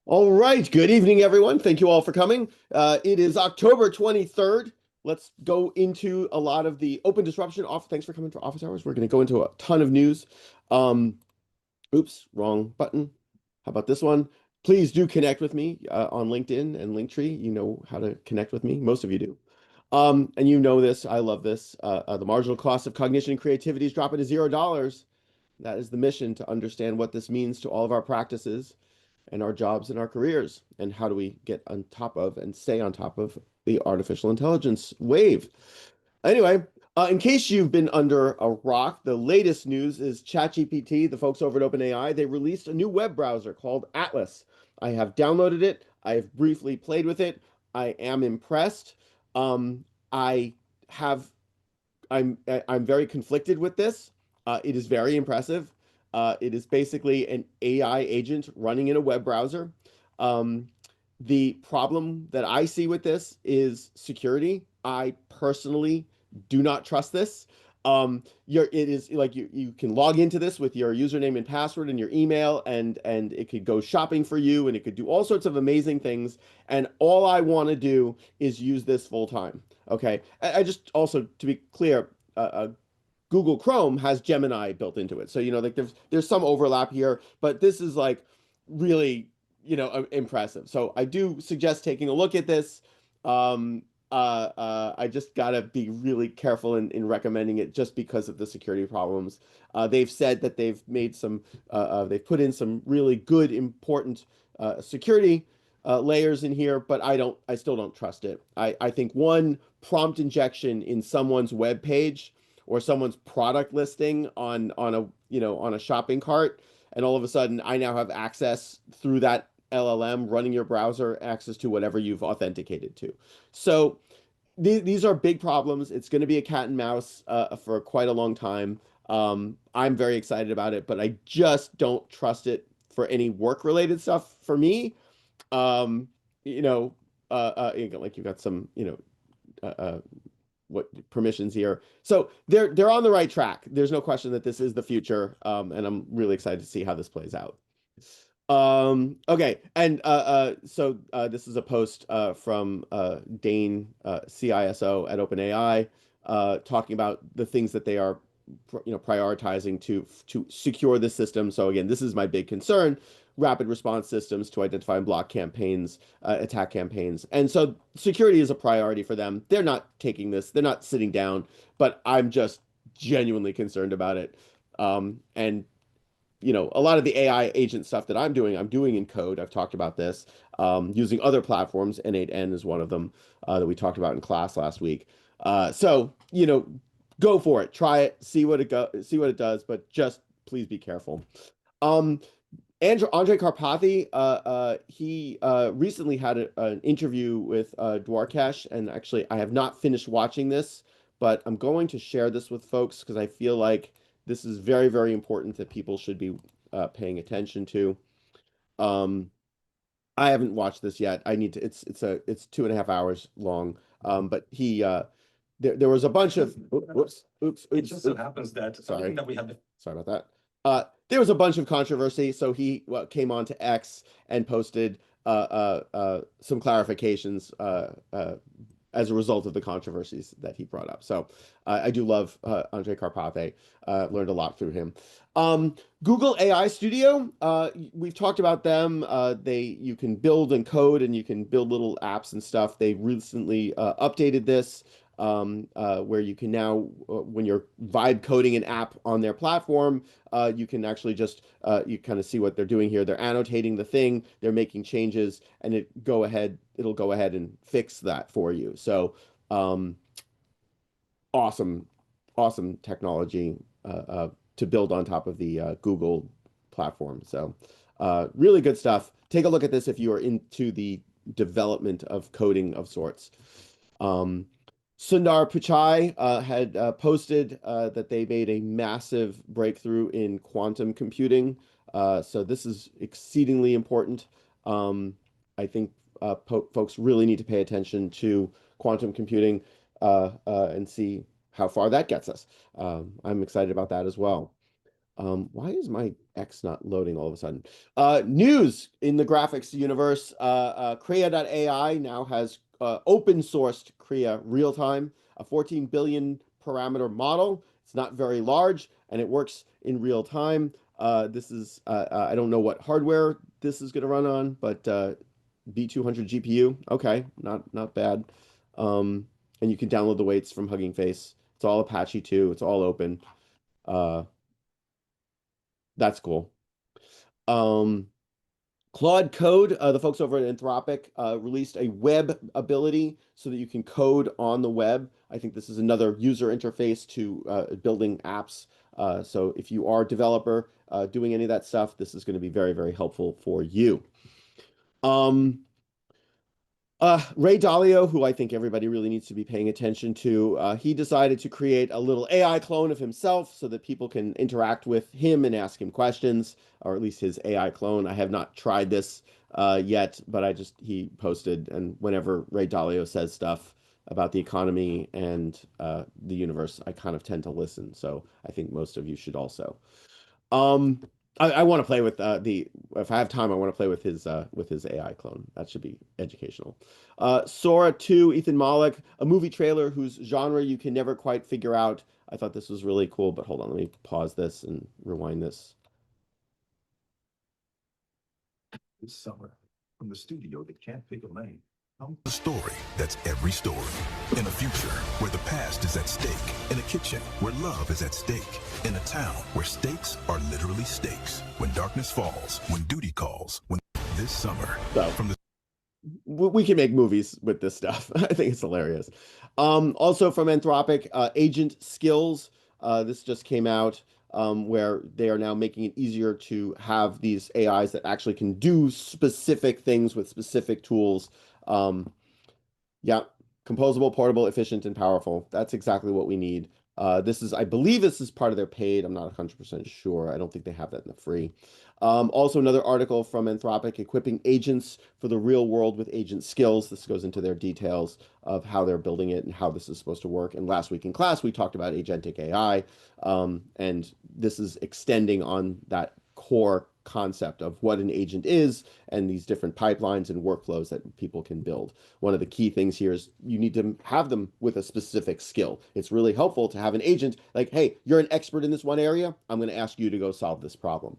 All right. Good evening, everyone. Thank you all for coming. It is October 23rd. Let's go into a lot of the open disruption off. Thanks for coming to office hours. We're going to go into a ton of news. Um, Oops, wrong button. How about this one? Please do connect with me on LinkedIn and Linktree. You know how to connect with me. Most of you do. And you know this. I love this. The marginal cost of cognition and creativity is dropping to $0. That is the mission to understand what this means to all of our practices and our jobs and our careers, and how do we get on top of and stay on top of the artificial intelligence wave. Anyway, in case you've been under a rock, the latest news is ChatGPT, the folks over at OpenAI, they released a new web browser called Atlas. I have downloaded it. I have briefly played with it. I am impressed. I have I'm very conflicted with this. It is very impressive. It is basically an AI agent running in a web browser. Um, the problem that I see with this is security. I personally do not trust this. It is like you can log into this with your username and password and your email, and it could go shopping for you, and it could do all sorts of amazing things. And all I want to do is use this full time. Okay. I just also, to be clear, Google Chrome has Gemini built into it. So, like there's some overlap here, but this is like really, impressive. So I do suggest taking a look at this. Um, I just gotta be really careful in recommending it just because of the security problems. They've said that they've put in some really good, important security layers in here, but I still don't trust it. I think one prompt injection in someone's web page or someone's product listing on a shopping cart, and all of a sudden I now have access through that LLM running your browser, access to whatever you've authenticated to. So these are big problems. It's going to be a cat and mouse for quite a long time. I'm very excited about it, but I just don't trust it for any work related stuff for me. um you know like you've got some what permissions here, so they're on the right track. There's no question that this is the future, and I'm really excited to see how this plays out. Okay, and this is a post from Dane, CISO at OpenAI, talking about the things that they are prioritizing to secure the system. So again, this is my big concern: rapid response systems to identify and block campaigns, attack campaigns. And so security is a priority for them. They're not taking this, they're not sitting down, but I'm just genuinely concerned about it. And a lot of the AI agent stuff that I'm doing in code. I've talked about this, using other platforms. N8N is one of them that we talked about in class last week. So, go for it, try it, see what it does, but just please be careful. Um, Andre Karpathy, he recently had an interview with Dwarkesh, and actually, I have not finished watching this, but I'm going to share this with folks because I feel like this is very, very important that people should be paying attention to. Um, I haven't watched this yet. I need to. It's 2.5 hours long. But there was a bunch of It just so happens that sorry. that we have. Sorry about that. There was a bunch of controversy, so he came on to X and posted some clarifications as a result of the controversies that he brought up. So I do love Andre Karpathy. Learned a lot through him. Google AI Studio, we've talked about them. You can build and code, and you can build little apps and stuff. They recently updated this, where you can now, when you're vibe coding an app on their platform, you can actually just you kind of see what they're doing here. They're annotating the thing, they're making changes, and it'll go ahead and fix that for you. So awesome, awesome technology to build on top of the Google platform. So really good stuff. Take a look at this if you are into the development of coding of sorts. Sundar Pichai had posted that they made a massive breakthrough in quantum computing. So this is exceedingly important. I think folks really need to pay attention to quantum computing and see how far that gets us. I'm excited about that as well. Why is my X not loading all of a sudden? News in the graphics universe. Crea.ai now has open sourced Crea real time, a 14 billion parameter model. It's not very large and it works in real time. This is, I don't know what hardware this is going to run on, but B200 GPU. Okay, not bad. And you can download the weights from Hugging Face. It's all Apache too. It's all open. Uh, that's cool. Um, Claude Code, the folks over at Anthropic, released a web ability so that you can code on the web. I think this is another user interface to building apps. So if you are a developer doing any of that stuff, this is going to be very, very helpful for you. Um, Ray Dalio, who I think everybody really needs to be paying attention to, he decided to create a little AI clone of himself so that people can interact with him and ask him questions, or at least his AI clone. I have not tried this yet, but he posted, and whenever Ray Dalio says stuff about the economy and the universe, I kind of tend to listen. So I think most of you should also. Um, I want to play with if I have time, I want to play with his AI clone. That should be educational. Sora 2, Ethan Malik, a movie trailer whose genre you can never quite figure out. I thought this was really cool, but hold on, let me pause this and rewind this. This summer, from the studio that can't pick a lane. A story that's every story. In a future where the past is at stake. In a kitchen where love is at stake. In a town where stakes are literally stakes. When darkness falls, when duty calls, when this summer. So, from the we can make movies with this stuff. I think it's hilarious. Also from Anthropic, Agent Skills. This just came out where they are now making it easier to have these AIs that actually can do specific things with specific tools. Yeah, composable, portable, efficient, and powerful. That's exactly what we need. I believe this is part of their paid. I'm not 100% sure. I don't think they have that in the free. Also, another article from Anthropic, equipping agents for the real world with agent skills. This goes into their details of how they're building it and how this is supposed to work. And last week in class, we talked about agentic AI, and this is extending on that core concept of what an agent is and these different pipelines and workflows that people can build. One of the key things here is you need to have them with a specific skill. It's really helpful to have an agent like, hey, you're an expert in this one area. I'm going to ask you to go solve this problem.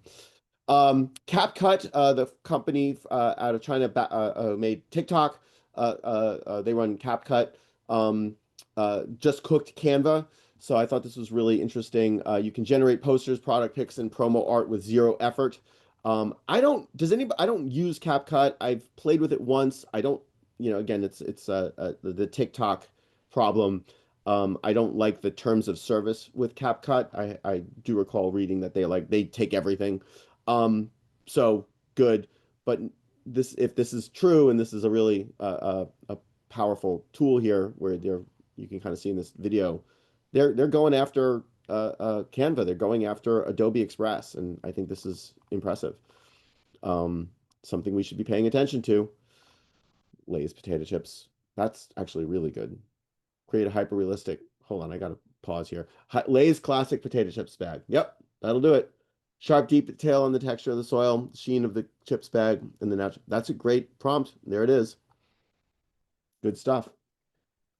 CapCut, the company out of China made TikTok. They run CapCut. Just cooked Canva. So I thought this was really interesting. You can generate posters, product pics, and promo art with zero effort. I don't use CapCut. I've played with it once. I don't, again, it's the TikTok problem. I don't like the terms of service with CapCut. I do recall reading that they take everything. So good, but if this is true and this is a really a powerful tool here where you can kind of see in this video, they're going after Canva. They're going after Adobe Express, and I think this is impressive. Something we should be paying attention to. Lay's potato chips. That's actually really good. Create a hyper realistic. Hold on, I gotta pause here. Lay's classic potato chips bag. Yep, that'll do it. Sharp, deep detail on the texture of the soil, sheen of the chips bag, and the natural. That's a great prompt. There it is. Good stuff.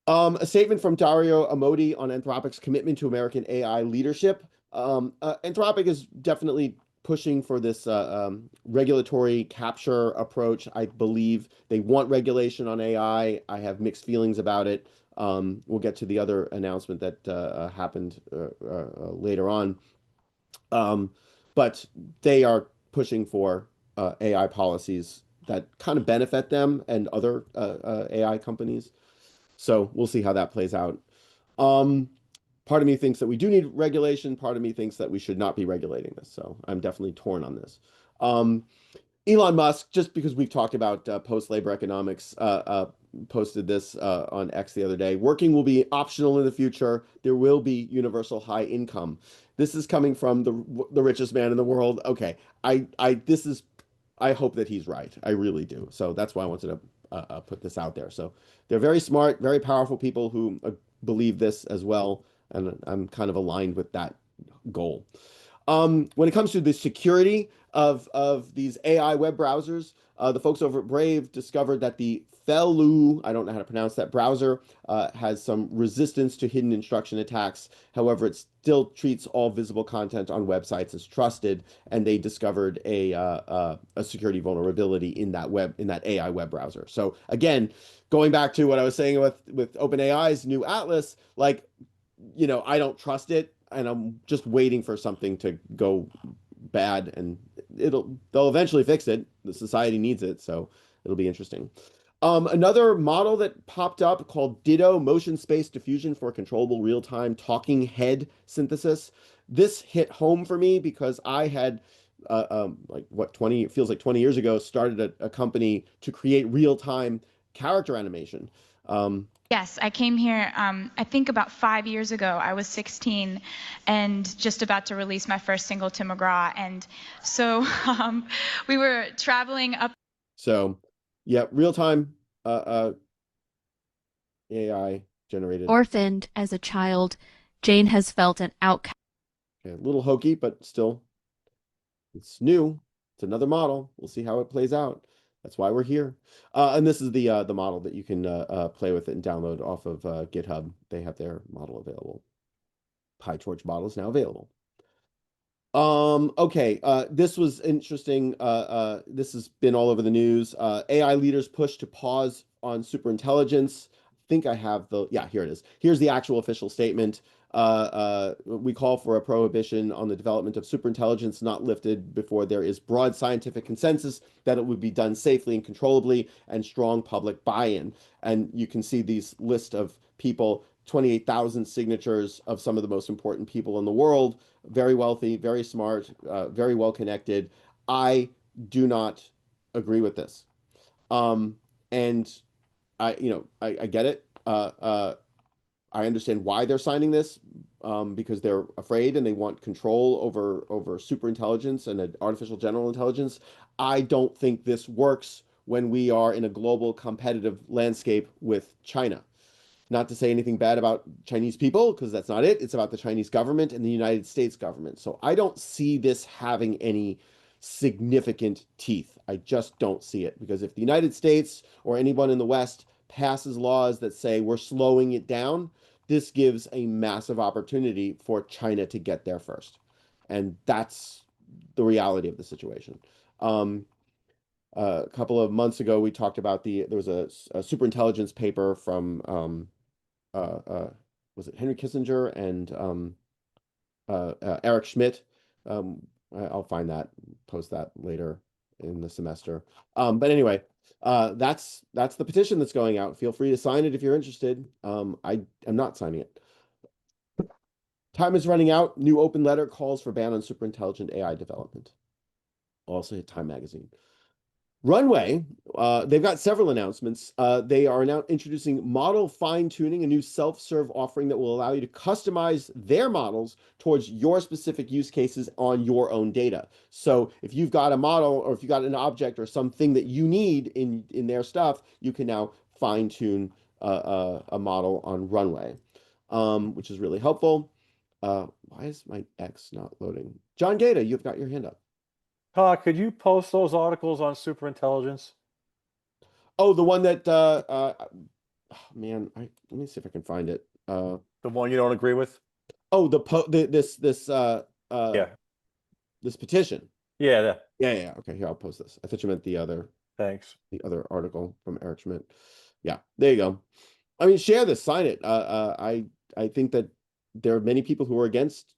A statement from Dario Amodi on Anthropic's commitment to American AI leadership. Anthropic is definitely pushing for this regulatory capture approach. I believe they want regulation on AI. I have mixed feelings about it. We'll get to the other announcement that happened later on. But they are pushing for AI policies that kind of benefit them and other AI companies. So we'll see how that plays out. Part of me thinks that we do need regulation. Part of me thinks that we should not be regulating this. So I'm definitely torn on this. Elon Musk, just because we've talked about post-labor economics, posted this on X the other day. Working will be optional in the future. There will be universal high income. This is coming from the richest man in the world. Okay, I hope that he's right. I really do. So that's why I wanted to put this out there. So they're very smart, very powerful people who believe this as well, and I'm kind of aligned with that goal. When it comes to the security of these AI web browsers, the folks over at Brave discovered that the Felu, I don't know how to pronounce that browser, has some resistance to hidden instruction attacks. However, it still treats all visible content on websites as trusted, and they discovered a security vulnerability in that AI web browser. So again, going back to what I was saying with OpenAI's new Atlas, like, I don't trust it, and I'm just waiting for something to go bad, and they'll eventually fix it. The society needs it, so it'll be interesting. Another model that popped up called Ditto Motion Space Diffusion for Controllable Real-Time Talking Head Synthesis. This hit home for me because I had like what 20 it feels like 20 years ago started a company to create real-time character animation. Yes, I came here, I think about 5 years ago. I was 16 and just about to release my first single to McGraw. And so we were traveling up. So, yeah, real time AI generated. Orphaned as a child, Jane has felt an outcast. Okay, a little hokey, but still, it's new. It's another model. We'll see how it plays out. That's why we're here. And this is the model that you can play with it and download off of GitHub. They have their model available. PyTorch model is now available. Okay, this was interesting. This has been all over the news. AI leaders push to pause on superintelligence. I think I have yeah, here it is. Here's the actual official statement. We call for a prohibition on the development of superintelligence not lifted before there is broad scientific consensus that it would be done safely and controllably and strong public buy-in. And you can see these list of people, 28,000 signatures of some of the most important people in the world, very wealthy, very smart, very well connected. I do not agree with this. And I get it. I understand why they're signing this, because they're afraid and they want control over super intelligence and artificial general intelligence. I don't think this works when we are in a global competitive landscape with China. Not to say anything bad about Chinese people, because that's not it. It's about the Chinese government and the United States government. So I don't see this having any significant teeth. I just don't see it, because if the United States or anyone in the West passes laws that say we're slowing it down, this gives a massive opportunity for China to get there first. And that's the reality of the situation. A couple of months ago, we talked about there was a superintelligence paper from was it Henry Kissinger and Eric Schmidt. I'll find that, post that later in the semester. But anyway, that's the petition that's going out. Feel free to sign it if you're interested. I am not signing it. Time is running out. New open letter calls for ban on superintelligent AI development. Also hit Time magazine. Runway, they've got several announcements. They are now introducing model fine-tuning, a new self-serve offering that will allow you to customize their models towards your specific use cases on your own data. So if you've got a model, or if you've got an object or something that you need in their stuff, you can now fine-tune a model on Runway, which is really helpful. Why is my X not loading? John Gata, you've got your hand up. Todd, could you post those articles on superintelligence? Oh, the one that man, let me see if I can find it. The one you don't agree with? Oh, this Yeah. this petition. Yeah. Yeah. Okay, here, I'll post this. I thought you meant the other Thanks. article from Eric Schmidt. Yeah, there you go. I mean, share this, sign it. I think that there are many people who are against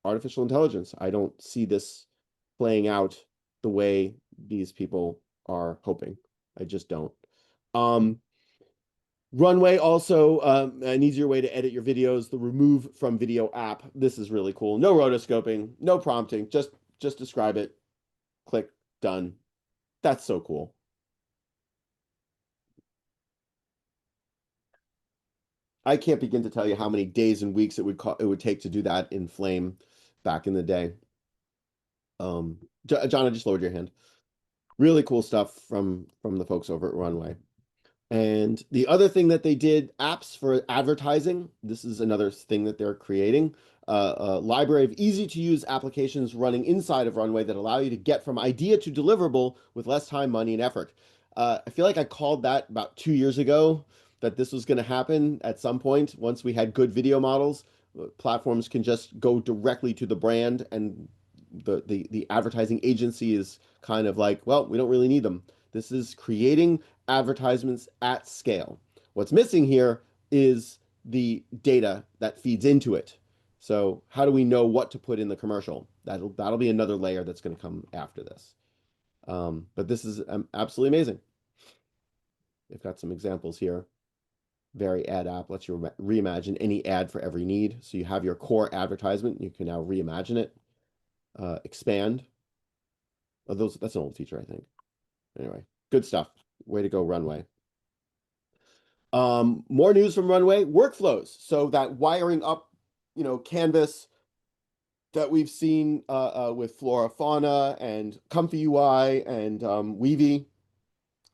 artificial intelligence. I don't see this playing out the way these people are hoping. I just don't. Runway also, an easier way to edit your videos, the remove from video app. This is really cool. No rotoscoping, no prompting, just describe it, click, done. That's so cool. I can't begin to tell you how many days and weeks it would take to do that in Flame back in the day. John, I just lowered your hand. Really cool stuff from the folks over at Runway. And the other thing that they did, apps for advertising. This is another thing that they're creating. a library of easy-to-use applications running inside of Runway that allow you to get from idea to deliverable with less time, money, and effort. I feel like I called that about 2 years ago, that this was going to happen at some point. Once we had good video models, platforms can just go directly to the brand, and the advertising agency is kind of like, well, we don't really need them. This is creating advertisements at scale. What's missing here is the data that feeds into it. So how do we know what to put in the commercial? That'll be another layer that's going to come after this. But this is absolutely amazing. They've got some examples here. Very ad app lets you reimagine any ad for every need. So you have your core advertisement. You can now reimagine it, expand. Oh, that's an old feature, I think. Anyway, good stuff. Way to go, Runway. More news from Runway, workflows. So that wiring up, Canvas that we've seen with Flora Fauna and Comfy UI and Weavy.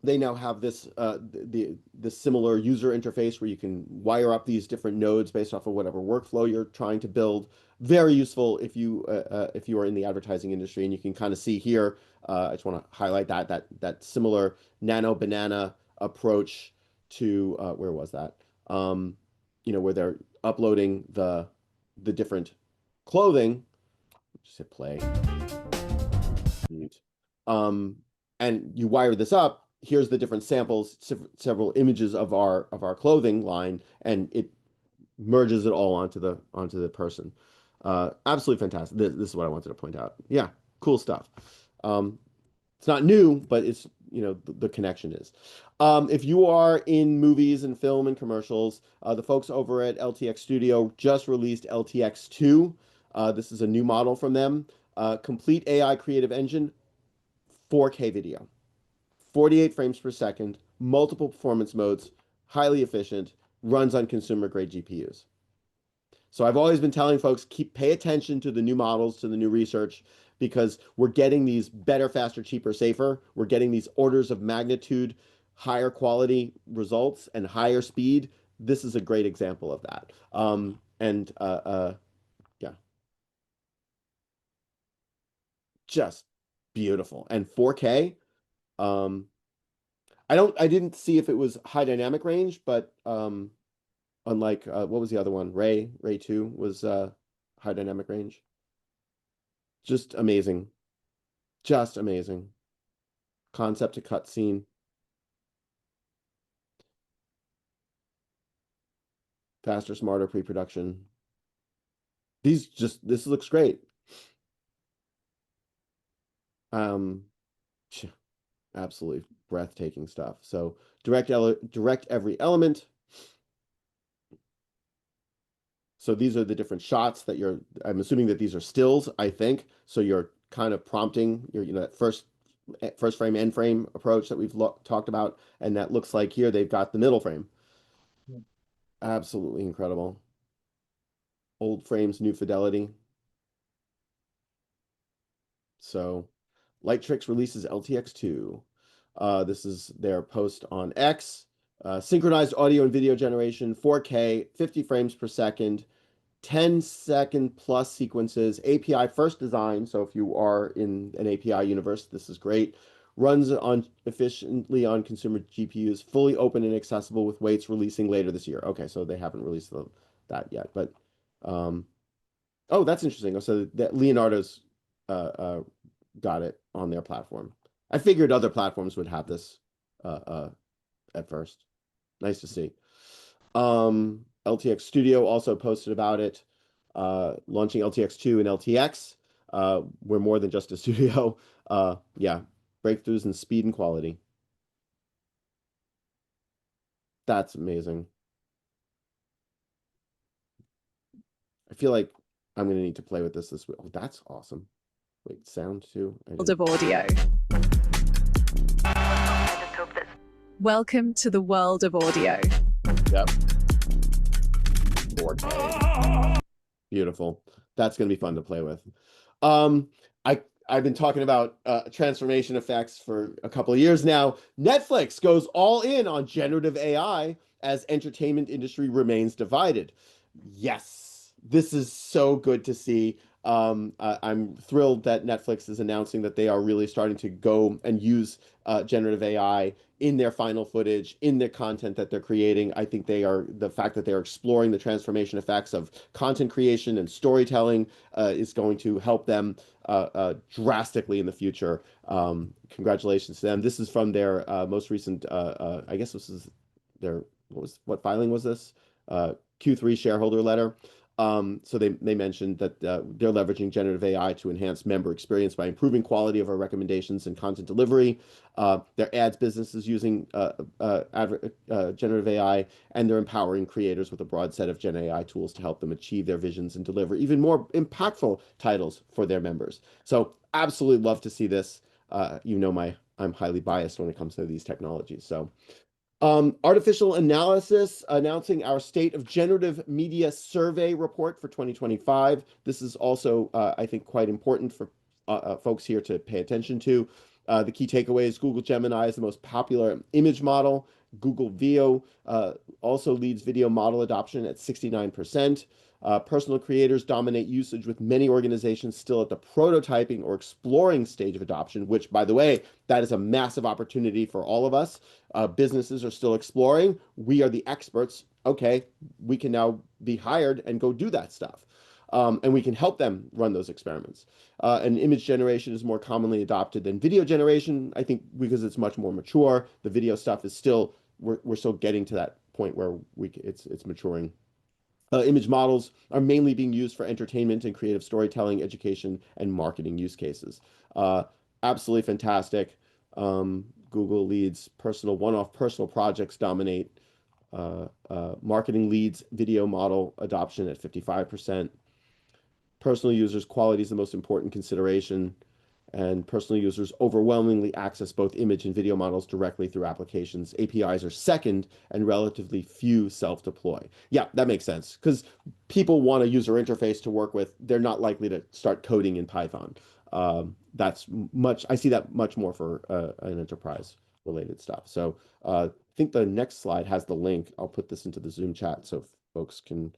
They now have this the similar user interface where you can wire up these different nodes based off of whatever workflow you're trying to build. Very useful if you are in the advertising industry, and you can kind of see here. I just want to highlight that similar nano banana approach to where was that? Where they're uploading the different clothing. Just hit play. And you wire this up. Here's the different samples, several images of our clothing line, and it merges it all onto the person. Absolutely fantastic. This is what I wanted to point out. Yeah, cool stuff. It's not new, but it's the connection is. If you are in movies and film and commercials, the folks over at LTX Studio just released LTX2. This is a new model from them. Complete AI creative engine, 4K video. 48 frames per second, multiple performance modes, highly efficient, runs on consumer-grade GPUs. So I've always been telling folks, pay attention to the new models, to the new research, because we're getting these better, faster, cheaper, safer. We're getting these orders of magnitude, higher quality results and higher speed. This is a great example of that. Yeah, just beautiful. And 4K. I didn't see if it was high dynamic range, but unlike what was the other one? Ray 2 was high dynamic range. Just amazing. Just amazing. Concept to cutscene. Faster, smarter pre-production. This looks great. Absolutely breathtaking stuff. So direct every element. So these are the different shots that I'm assuming that these are stills, I think. So you're kind of prompting that first frame, end frame approach that we've talked about. And that looks like here they've got the middle frame. Yeah. Absolutely incredible. Old frames, new fidelity. So Lightricks releases LTX2. This is their post on X. Synchronized audio and video generation, 4K, 50 frames per second, 10-second plus sequences, API first design. So if you are in an API universe, this is great. Runs efficiently on consumer GPUs, fully open and accessible with weights releasing later this year. Okay, so they haven't released that yet, but oh, that's interesting. So that Leonardo's got it on their platform. I figured other platforms would have this at first. Nice to see. LTX Studio also posted about it, launching LTX2 and LTX. We're more than just a studio. Yeah, breakthroughs in speed and quality. That's amazing. I feel like I'm going to need to play with this week. Oh, that's awesome. Wait, sound too? World of audio. Welcome to the world of audio. Yep. 4K. Beautiful. That's going to be fun to play with. I've been talking about transformation effects for a couple of years now. Netflix goes all in on generative AI as entertainment industry remains divided. Yes. This is so good to see. I'm thrilled that Netflix is announcing that they are really starting to go and use generative AI in their final footage, in the content that they're creating. I think the fact that they're exploring the transformation effects of content creation and storytelling is going to help them drastically in the future. Congratulations to them. This is from their most recent, I guess this is their, what filing was this? Q3 shareholder letter. So they mentioned that they're leveraging generative AI to enhance member experience by improving quality of our recommendations and content delivery. Their ads business is using generative AI, and they're empowering creators with a broad set of Gen AI tools to help them achieve their visions and deliver even more impactful titles for their members. So absolutely love to see this. I'm highly biased when it comes to these technologies. So artificial analysis announcing our State of Generative Media Survey report for 2025. This is also, I think, quite important for folks here to pay attention to. The key takeaways: Google Gemini is the most popular image model. Google Veo also leads video model adoption at 69%. Personal creators dominate usage, with many organizations still at the prototyping or exploring stage of adoption, which, by the way, that is a massive opportunity for all of us. Businesses are still exploring. We are the experts. Okay, we can now be hired and go do that stuff. And we can help them run those experiments. And image generation is more commonly adopted than video generation, I think, because it's much more mature. The video stuff is still, we're still getting to that point where it's maturing. Image models are mainly being used for entertainment and creative storytelling, education, and marketing use cases. Absolutely fantastic. Google leads one-off personal projects dominate. Marketing leads video model adoption at 55%. Personal users' quality is the most important consideration, and personal users overwhelmingly access both image and video models directly through applications. APIs are second, and relatively few self-deploy. Yeah, that makes sense, because people want a user interface to work with. They're not likely to start coding in Python. I see that much more for an enterprise-related stuff. So I think the next slide has the link. I'll put this into the Zoom chat so folks can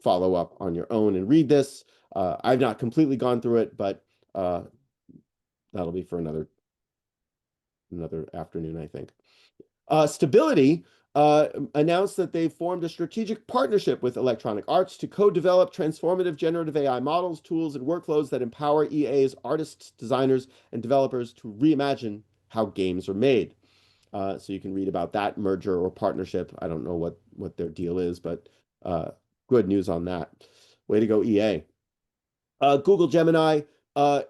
follow up on your own and read this. I've not completely gone through it, but that'll be for another afternoon, I think. Stability announced that they formed a strategic partnership with Electronic Arts to co-develop transformative generative AI models, tools, and workflows that empower EA's artists, designers, and developers to reimagine how games are made. So you can read about that merger or partnership. I don't know what their deal is, but good news on that. Way to go, EA. Google Gemini,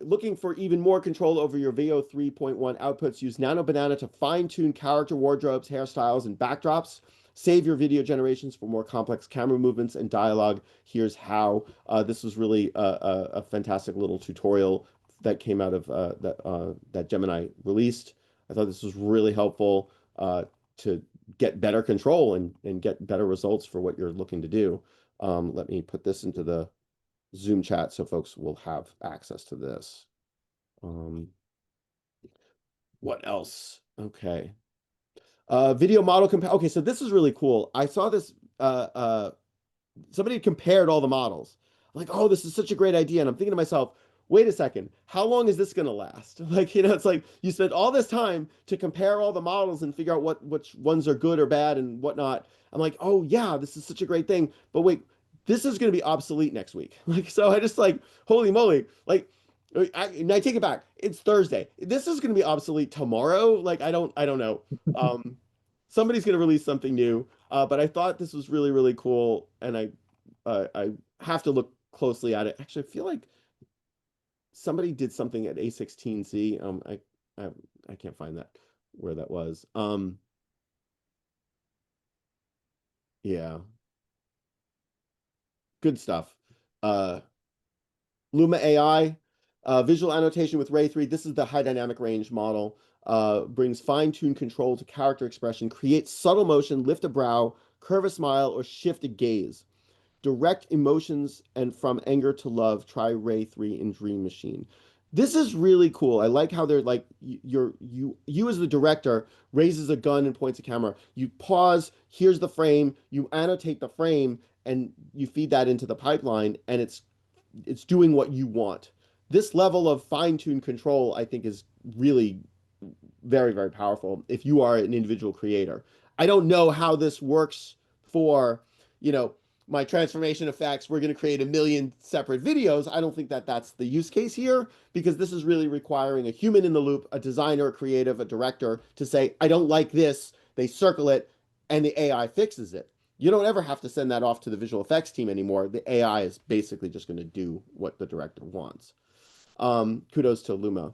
looking for even more control over your Veo 3.1 outputs, use Nano Banana to fine-tune character wardrobes, hairstyles, and backdrops. Save your video generations for more complex camera movements and dialogue. Here's how. This was really a fantastic little tutorial that came out of that Gemini released. I thought this was really helpful to get better control and get better results for what you're looking to do. Let me put this into the Zoom chat so folks will have access to this. What else? Okay. Video model okay, so this is really cool. I saw this somebody compared all the models. I'm like, oh, this is such a great idea. And I'm thinking to myself, wait a second, how long is this going to last? Like, it's like you spent all this time to compare all the models and figure out which ones are good or bad and whatnot. I'm like, oh yeah, this is such a great thing. But wait, this is going to be obsolete next week. Like, so I just like, holy moly, like, I take it back. It's Thursday. This is going to be obsolete tomorrow. Like, I don't know. Somebody's going to release something new. But I thought this was really, really cool. And I have to look closely at it. Actually, I feel like somebody did something at A16Z. I can't find that where that was. Yeah. Good stuff. Luma AI, visual annotation with Ray 3. This is the high dynamic range model. Brings fine-tuned control to character expression, creates subtle motion, lift a brow, curve a smile, or shift a gaze. Direct emotions and from anger to love. Try Ray 3 in Dream Machine. This is really cool. I like how they're like, you as the director raises a gun and points a camera. You pause, here's the frame, you annotate the frame, and you feed that into the pipeline, and it's doing what you want. This level of fine-tuned control, I think, is really very, very powerful if you are an individual creator. I don't know how this works for, my transformation effects. We're going to create a million separate videos. I don't think that that's the use case here, because this is really requiring a human in the loop, a designer, a creative, a director, to say, I don't like this. They circle it, and the AI fixes it. You don't ever have to send that off to the visual effects team anymore. The AI is basically just going to do what the director wants. Kudos to Luma.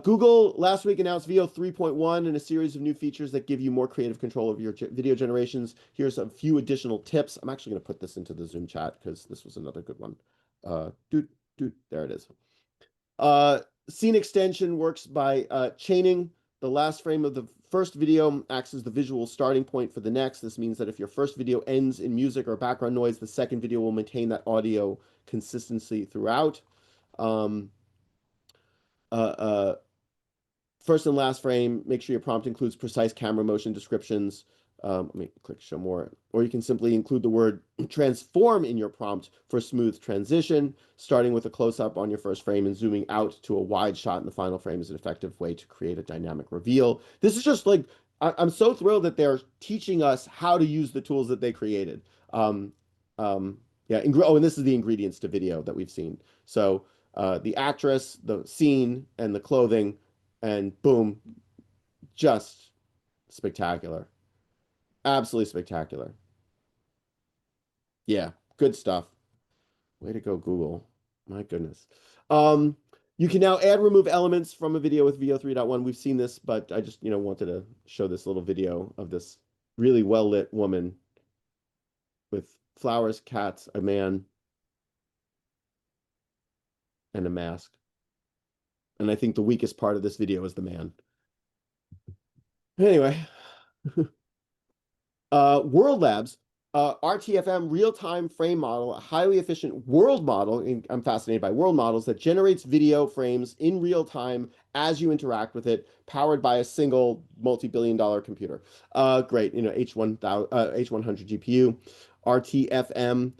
Google last week announced VO 3.1 and a series of new features that give you more creative control of your video generations. Here's a few additional tips. I'm actually going to put this into the Zoom chat because this was another good one. There it is. Scene extension works by chaining. The last frame of the first video acts as the visual starting point for the next. This means that if your first video ends in music or background noise, the second video will maintain that audio consistency throughout. First and last frame, make sure your prompt includes precise camera motion descriptions. Let me click show more. Or you can simply include the word transform in your prompt for smooth transition. Starting with a close-up on your first frame and zooming out to a wide shot in the final frame is an effective way to create a dynamic reveal. This is just like, I'm so thrilled that they're teaching us how to use the tools that they created. Yeah, and this is the ingredients to video that we've seen. So the actress, the scene, and the clothing, and boom, just spectacular. Absolutely spectacular. Yeah, good stuff. Way to go, Google. My goodness. You can now add, remove elements from a video with VO 3.1. We've seen this, but I just, wanted to show this little video of this really well-lit woman with flowers, cats, a man, and a mask. And I think the weakest part of this video is the man. Anyway, World Labs, RTFM real-time frame model, a highly efficient world model. And I'm fascinated by world models that generates video frames in real time as you interact with it, powered by a single multi-billion-dollar computer. Great, H100 GPU, RTFM,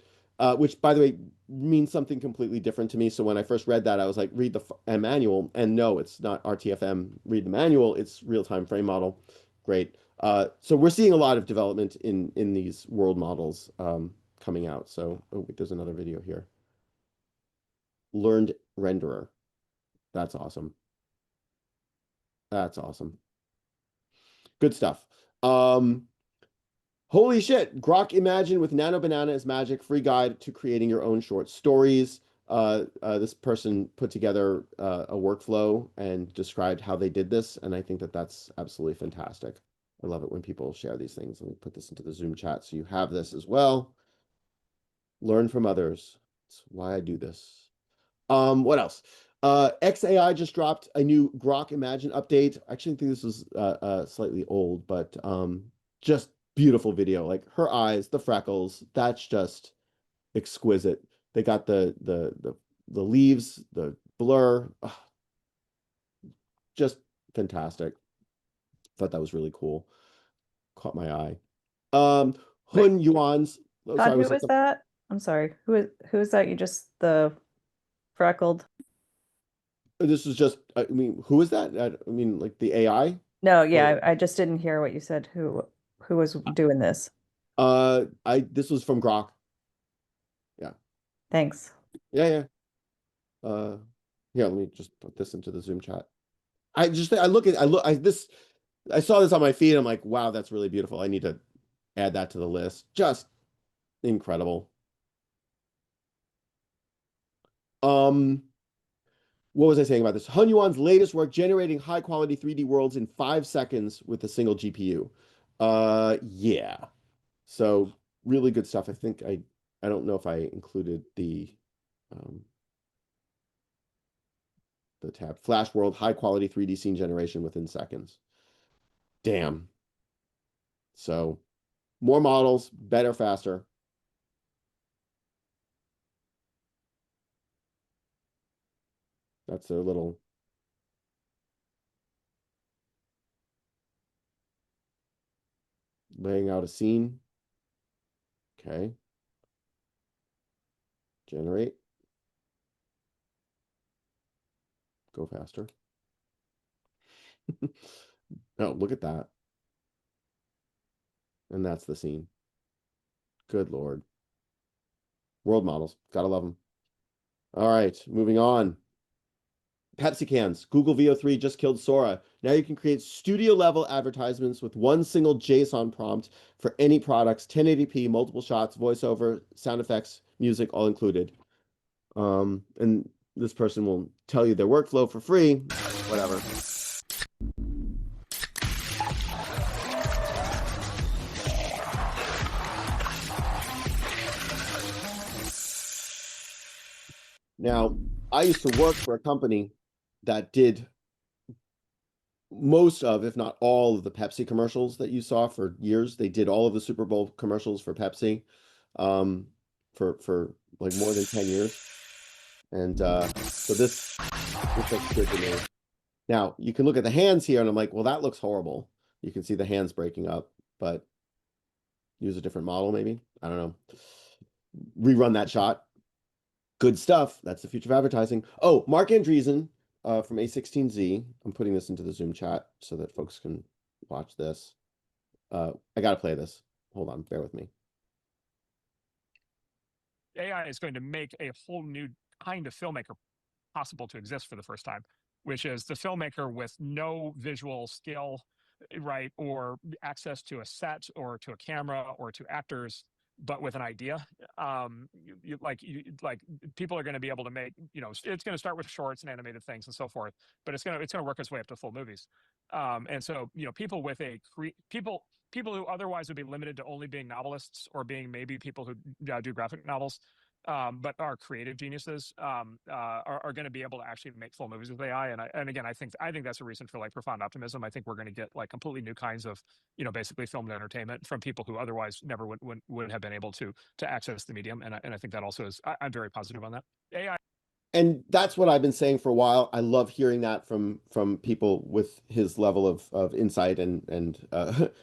which, by the way, means something completely different to me. So when I first read that, I was like, read the manual, and no, it's not RTFM. Read the manual. It's real-time frame model. Great. So we're seeing a lot of development in these world models coming out. So wait, there's another video here. Learned renderer. That's awesome. That's awesome. Good stuff. Holy shit. Grok Imagine with Nano Banana is magic. Free guide to creating your own short stories. This person put together a workflow and described how they did this. And I think that that's absolutely fantastic. I love it when people share these things. Let me put this into the Zoom chat so you have this as well. Learn from others. That's why I do this. What else? XAI just dropped a new Grok Imagine update. I actually think this was slightly old, but just beautiful video. Like her eyes, the freckles, that's just exquisite. They got the leaves, the blur, just fantastic. Thought that was really cool. Caught my eye. Hun Yuan's. Oh, Todd, sorry, who is that? I'm sorry. Who is that? You just the freckled. This is just. I mean, who is that? I mean, like the AI. No, yeah, Or, I just didn't hear what you said. Who was doing this? this was from Grok. Yeah. Thanks. Yeah. Yeah. Let me just put this into the Zoom chat. I saw this on my feed. I'm like, wow, that's really beautiful. I need to add that to the list. Just incredible. What was I saying about this? Hun Yuan's latest work generating high quality 3D worlds in 5 seconds with a single GPU. Yeah. So really good stuff. I think I don't know if I included the tab Flash World high quality 3D scene generation within seconds. Damn. So more models, better, faster. That's a little laying out a scene. Okay. Generate. Go faster. Oh, look at that. And that's the scene. Good Lord. World models. Gotta love them. All right, moving on. Pepsi cans. Google VO3 just killed Sora. Now you can create studio level advertisements with one single JSON prompt for any products, 1080p, multiple shots, voiceover, sound effects, music, all included. And this person will tell you their workflow for free, whatever. Now, I used to work for a company that did most of, if not all of the Pepsi commercials that you saw for years. They did all of the Super Bowl commercials for Pepsi, for like more than 10 years. And so this looks good to me. Now, you can look at the hands here, and I'm like, well, that looks horrible. You can see the hands breaking up, but use a different model, maybe. I don't know. Rerun that shot. Good stuff. That's the future of advertising. Oh, Mark Andreessen from A16Z. I'm putting this into the Zoom chat so that folks can watch this. I got to play this. Hold on. Bear with me. AI is going to make a whole new kind of filmmaker possible to exist for the first time, which is the filmmaker with no visual skill, right, or access to a set or to a camera or to actors, but with an idea. Like people are going to be able to make, it's going to start with shorts and animated things and so forth, but it's going to work its way up to full movies. And so people with people who otherwise would be limited to only being novelists or being maybe people who do graphic novels, but are creative geniuses, are going to be able to actually make full movies with AI. And again, I think that's a reason for like profound optimism. I think we're going to get like completely new kinds of, basically filmed entertainment from people who otherwise never would have been able to access the medium. And I think that also is, I'm very positive on that. AI. And that's what I've been saying for a while. I love hearing that from people with his level of insight and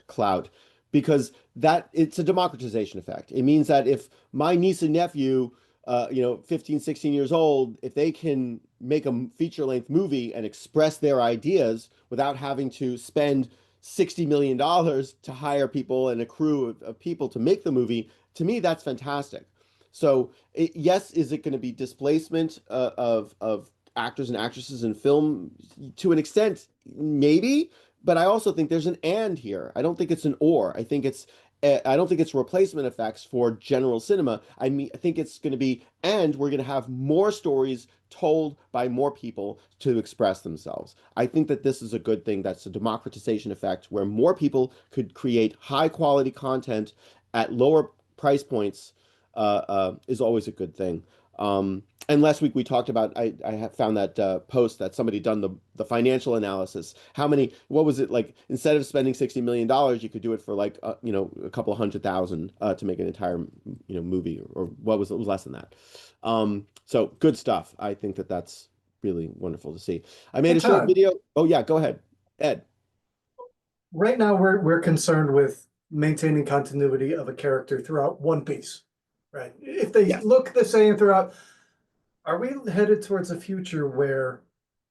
clout, because that it's a democratization effect. It means that if my niece and nephew, 15, 16 years old, if they can make a feature-length movie and express their ideas without having to spend $60 million to hire people and a crew of people to make the movie, to me, that's fantastic. So yes, is it going to be displacement of actors and actresses in film to an extent? Maybe, but I also think there's an and here. I don't think it's an or. I don't think it's replacement effects for general cinema. I think it's going to be, and we're going to have more stories told by more people to express themselves. I think that this is a good thing. That's a democratization effect where more people could create high quality content at lower price points, is always a good thing. And last week we talked about, I have found that post that somebody done the financial analysis. What was it like? Instead of spending $60 million, you could do it for like, a couple of $100,000 to make an entire, movie, or it was less than that. So good stuff. I think that that's really wonderful to see. I made a short Todd. video. Oh yeah, go ahead, Ed. Right now, we're concerned with maintaining continuity of a character throughout one piece, right? If they Yes. look the same throughout, are we headed towards a future where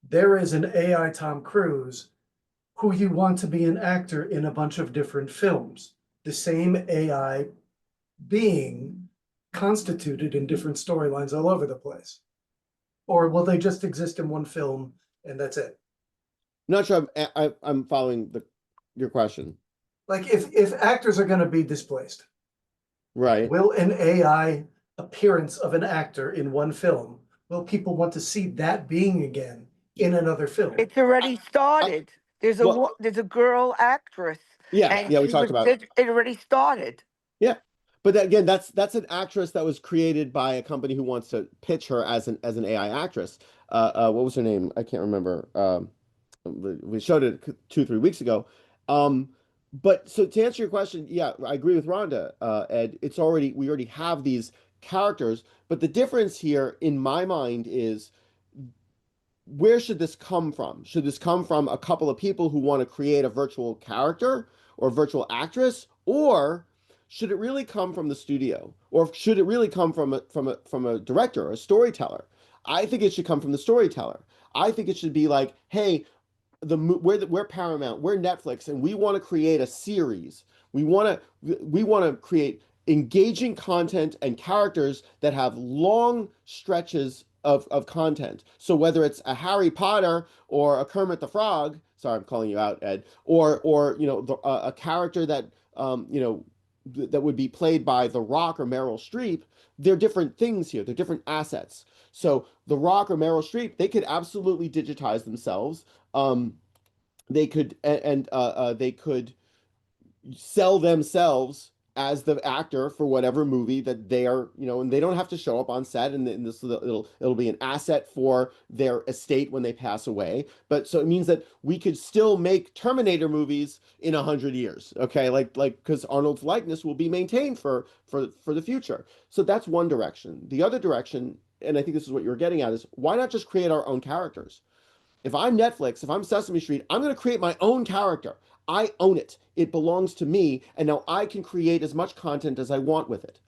there is an AI Tom Cruise who you want to be an actor in a bunch of different films, the same AI being constituted in different storylines all over the place? Or will they just exist in one film and that's it? I'm not sure I'm following your question. Like if actors are going to be displaced, Right. will an AI appearance of an actor in one film, will people want to see that being again in another film? It's already started. There's a girl actress. Yeah, and we talked about it already started. Yeah. But again, that's an actress that was created by a company who wants to pitch her as an AI actress. What was her name? I can't remember. We showed it 2-3 weeks ago. But so to answer your question, yeah, I agree with Rhonda, Ed. We already have these characters, but the difference here in my mind is, where should this come from? Should this come from a couple of people who want to create a virtual character or virtual actress, or should it really come from the studio, or should it really come from a director or a storyteller? I think it should come from the storyteller. I think it should be like, hey, we're Paramount, we're Netflix, and we want to create a series. We want to create engaging content and characters that have long stretches of content. So whether it's a Harry Potter or a Kermit the Frog, sorry, I'm calling you out, Ed, or a character that that would be played by The Rock or Meryl Streep, they're different things here. They're different assets. So The Rock or Meryl Streep, they could absolutely digitize themselves. They could they could sell themselves as the actor for whatever movie that they are, and they don't have to show up on set, and this it'll be an asset for their estate when they pass away. But so it means that we could still make Terminator movies in 100 years, okay? Like because Arnold's likeness will be maintained for the future. So that's one direction. The other direction, and I think this is what you're getting at, is why not just create our own characters? If I'm Netflix, if I'm Sesame Street, I'm going to create my own character. I own it. It belongs to me, and now I can create as much content as I want with it.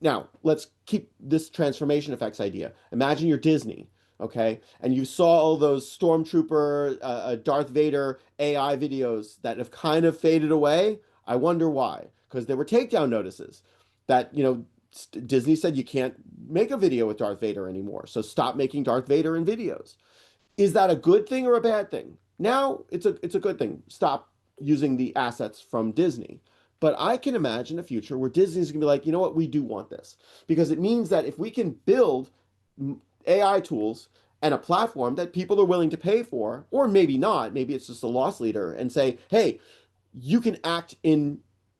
Now, let's keep this transformation effects idea. Imagine you're Disney, okay? And you saw all those Stormtrooper, Darth Vader AI videos that have kind of faded away. I wonder why. Because there were takedown notices that, Disney said you can't make a video with Darth Vader anymore. So stop making Darth Vader in videos. Is that a good thing or a bad thing? Now it's a good thing. Stop using the assets from Disney. But I can imagine a future where Disney's gonna be like, you know what, we do want this. Because it means that if we can build AI tools and a platform that people are willing to pay for, or maybe not, maybe it's just a loss leader, and say, hey, you can act in,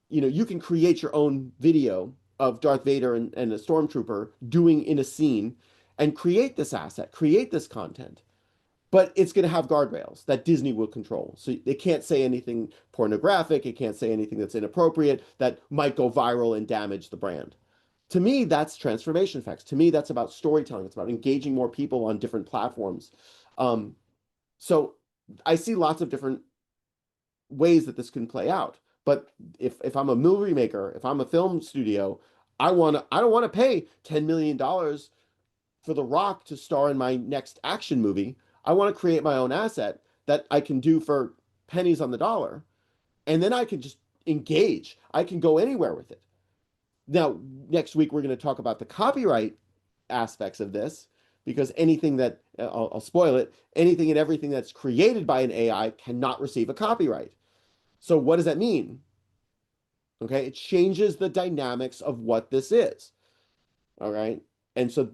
you can create your own video of Darth Vader and a stormtrooper doing in a scene and create this asset, create this content. But it's going to have guardrails that Disney will control. So it can't say anything pornographic. It can't say anything that's inappropriate that might go viral and damage the brand. To me, that's transformation effects. To me, that's about storytelling. It's about engaging more people on different platforms. So I see lots of different ways that this can play out. But if I'm a movie maker, if I'm a film studio, I don't want to pay $10 million for The Rock to star in my next action movie. I want to create my own asset that I can do for pennies on the dollar, and then I can just engage. I can go anywhere with it. Now, next week, we're going to talk about the copyright aspects of this, because anything that, I'll spoil it, anything and everything that's created by an AI cannot receive a copyright. So what does that mean? Okay, it changes the dynamics of what this is. All right. And so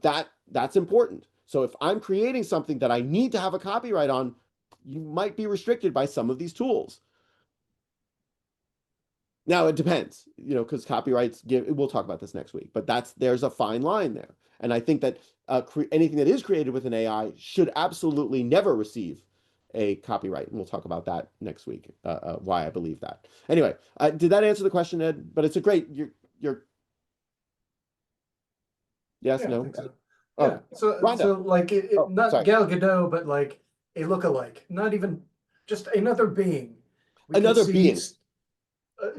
that's important. So if I'm creating something that I need to have a copyright on, you might be restricted by some of these tools. Now it depends, because copyrights we'll talk about this next week, but there's a fine line there. And I think that anything that is created with an AI should absolutely never receive a copyright. And we'll talk about that next week, why I believe that. Anyway, did that answer the question, Ed? But it's a great, you're yes, Yeah, I no? think so. Oh, Yeah. So Rhonda. like not sorry. Gal Gadot, but like a look-alike, not even just another being. We could Another see being.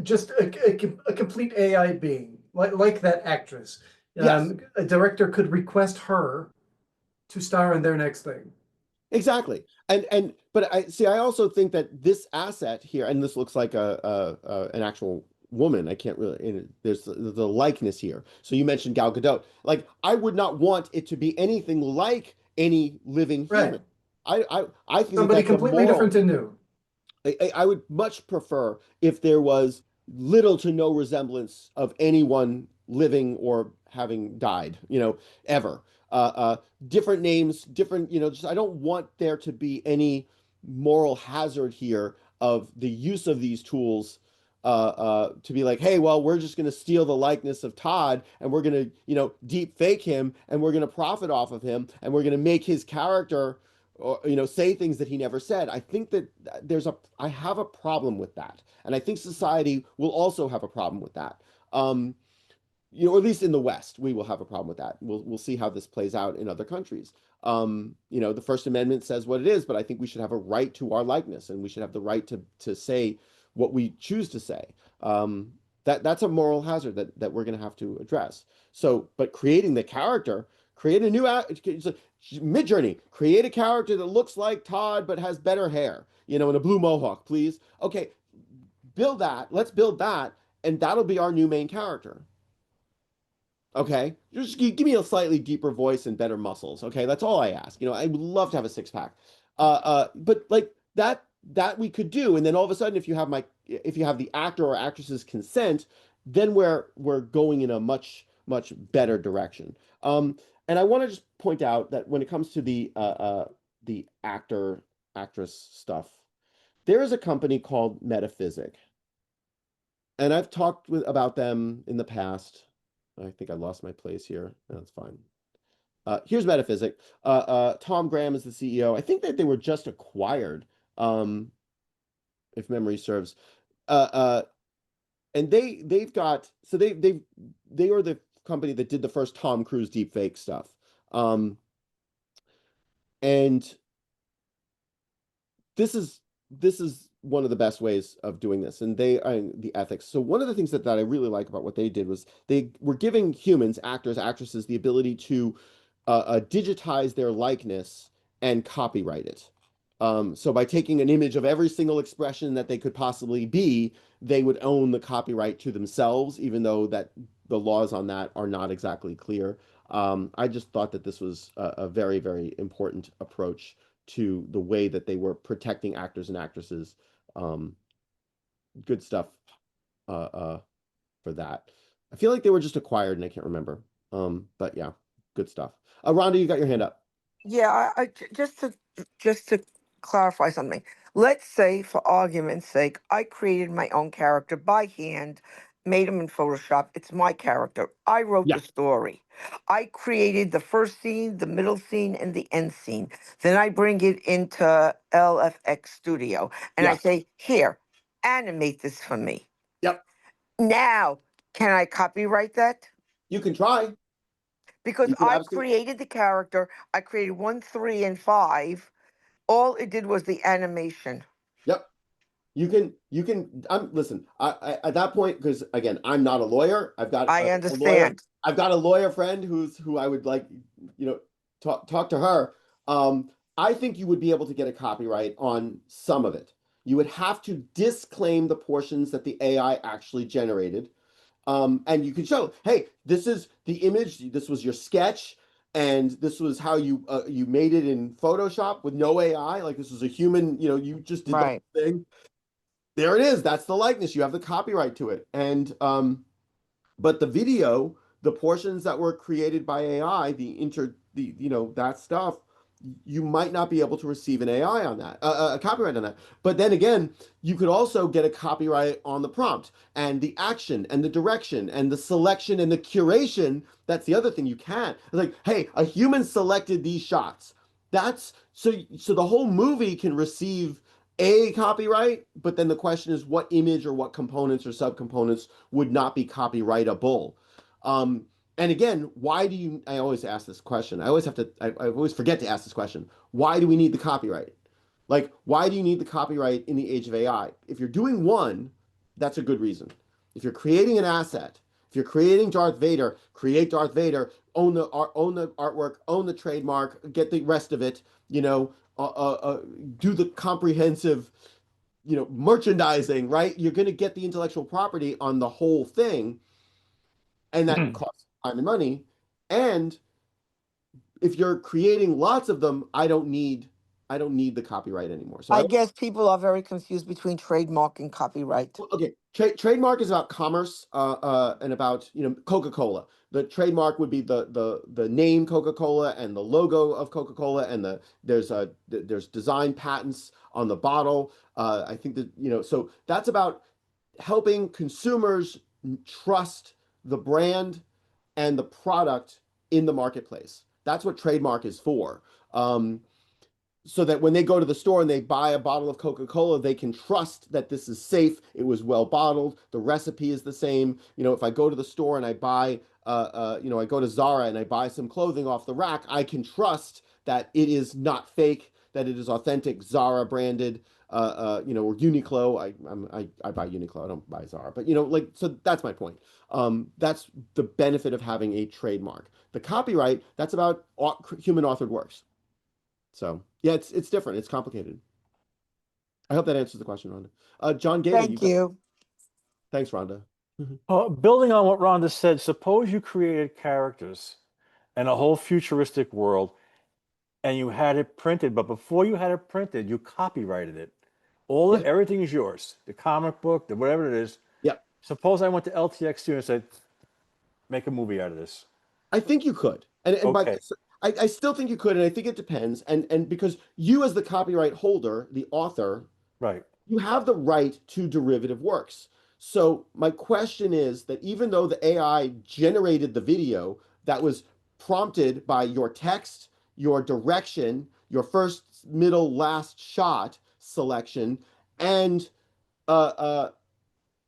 just a complete AI being, like that actress. Yes. A director could request her to star in their next thing. Exactly. But I also think that this asset here, and this looks like an actual woman. I can't really, there's the likeness here. So you mentioned Gal Gadot. Like, I would not want it to be anything like any living human. Right. I think Somebody that's completely immoral. different and new. I would much prefer if there was little to no resemblance of anyone living or having died, ever. Different names, different, just I don't want there to be any moral hazard here of the use of these tools to be like, hey, well, we're just going to steal the likeness of Todd and we're going to, deep fake him and we're going to profit off of him and we're going to make his character or say things that he never said. I think that I have a problem with that, and I think society will also have a problem with that. Or at least in the West, we will have a problem with that. We'll see how this plays out in other countries. The First Amendment says what it is, but I think we should have a right to our likeness, and we should have the right to say what we choose to say. That's a moral hazard that we're going to have to address. So, but creating the character, create a new Mid-Journey, create a character that looks like Todd but has better hair, and a blue mohawk, please. Okay, build that. Let's build that, and that'll be our new main character. Okay, just give me a slightly deeper voice and better muscles. Okay, that's all I ask. I would love to have a six pack. But like that we could do, and then all of a sudden, if you have the actor or actress's consent, then we're going in a much better direction. And I want to just point out that when it comes to the actor actress stuff, there is a company called Metaphysic, and I've talked about them in the past. I think I lost my place here. That's fine. Here's Metaphysic. Tom Graham is the CEO. I think that they were just acquired, if memory serves. And they are the company that did the first Tom Cruise deepfake stuff. And this is one of the best ways of doing this, and they are the ethics. So one of the things that I really like about what they did was they were giving humans, actors, actresses, the ability to digitize their likeness and copyright it. So by taking an image of every single expression that they could possibly be, they would own the copyright to themselves, even though that the laws on that are not exactly clear. I just thought that this was a very, very important approach to the way that they were protecting actors and actresses. Good stuff for that. I feel like they were just acquired and I can't remember. But yeah, good stuff. Rhonda, you got your hand up. Yeah, just to clarify something. Let's say, for argument's sake, I created my own character by hand, made him in Photoshop. It's my character. I wrote the story. I created the first scene, the middle scene, and the end scene. Then I bring it into LFX Studio, and I say, "Here, animate this for me." Yep. Now, can I copyright that? You can try. Because I created the character. I created 1, 3, and 5. All it did was the animation. Yep. You can listen, I at that point, because again, I'm not a lawyer. I understand. I've got a lawyer friend who I would like, talk to her. I think you would be able to get a copyright on some of it. You would have to disclaim the portions that the AI actually generated. And you can show, hey, this is the image, this was your sketch, and this was how you made it in Photoshop with no AI. Like this was a human, you just did the whole thing. There it is. That's the likeness. You have the copyright to it. And but the video, the portions that were created by AI, that stuff, you might not be able to receive an AI on that, a copyright on that. But then again, you could also get a copyright on the prompt and the action and the direction and the selection and the curation. That's the other thing you can't. It's like, hey, a human selected these shots. That's so the whole movie can receive a copyright, but then the question is what image or what components or subcomponents would not be copyrightable. And again, I always ask this question. I always forget to ask this question. Why do we need the copyright? Like, why do you need the copyright in the age of AI? If you're doing one, that's a good reason. If you're creating an asset, if you're creating Darth Vader, create Darth Vader, own the artwork, own the trademark, get the rest of it, do the comprehensive, merchandising, right? You're going to get the intellectual property on the whole thing. And that costs time and money. And if you're creating lots of them, I don't need the copyright anymore. So I guess people are very confused between trademark and copyright. Okay, trademark is about commerce, and about Coca-Cola. The trademark would be the name Coca-Cola and the logo of Coca-Cola, and there's design patents on the bottle. I think that so that's about helping consumers trust the brand and the product in the marketplace. That's what trademark is for. So that when they go to the store and they buy a bottle of Coca-Cola, they can trust that this is safe, it was well bottled, the recipe is the same. If I go to the store and I buy, I go to Zara and I buy some clothing off the rack, I can trust that it is not fake, that it is authentic Zara branded. or Uniqlo. I buy Uniqlo. I don't buy Zara, but like, so that's my point. That's the benefit of having a trademark. The copyright, that's about human authored works. So yeah, it's different. It's complicated. I hope that answers the question, Rhonda. John Gator, Thank you. thanks, Rhonda. Building on what Rhonda said, suppose you created characters in a whole futuristic world and you had it printed, but before you had it printed, you copyrighted it. Everything is yours. The comic book, whatever it is. Yeah. Suppose I went to LTX Studio and said, make a movie out of this. I think you could. And Okay. I still think you could, and I think it depends. And because you as the copyright holder, the author, Right. you have the right to derivative works. So my question is that even though the AI generated the video that was prompted by your text, your direction, your first, middle, last shot selection, and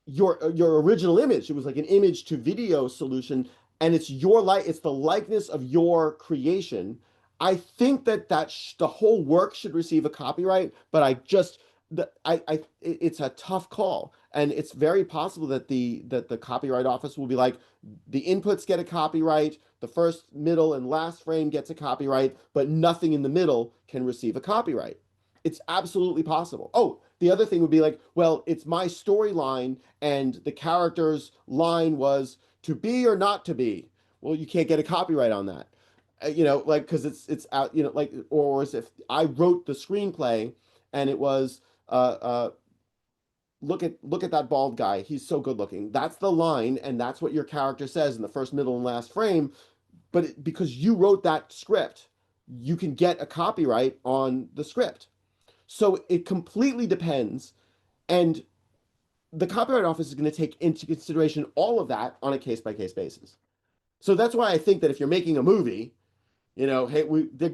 your original image, it was like an image to video solution, and it's it's the likeness of your creation. I think that the whole work should receive a copyright, but it's a tough call, and it's very possible that the copyright office will be like, the inputs get a copyright, the first, middle, and last frame gets a copyright, but nothing in the middle can receive a copyright. It's absolutely possible. Oh, the other thing would be like, well, it's my storyline, and the character's line was to be or not to be. Well, you can't get a copyright on that. Like, because it's out, like, or as if I wrote the screenplay and it was look at that bald guy, he's so good looking. That's the line, and that's what your character says in the first, middle, and last frame. But because you wrote that script, you can get a copyright on the script. So it completely depends, and the Copyright Office is going to take into consideration all of that on a case-by-case basis. So that's why I think that if you're making a movie, hey,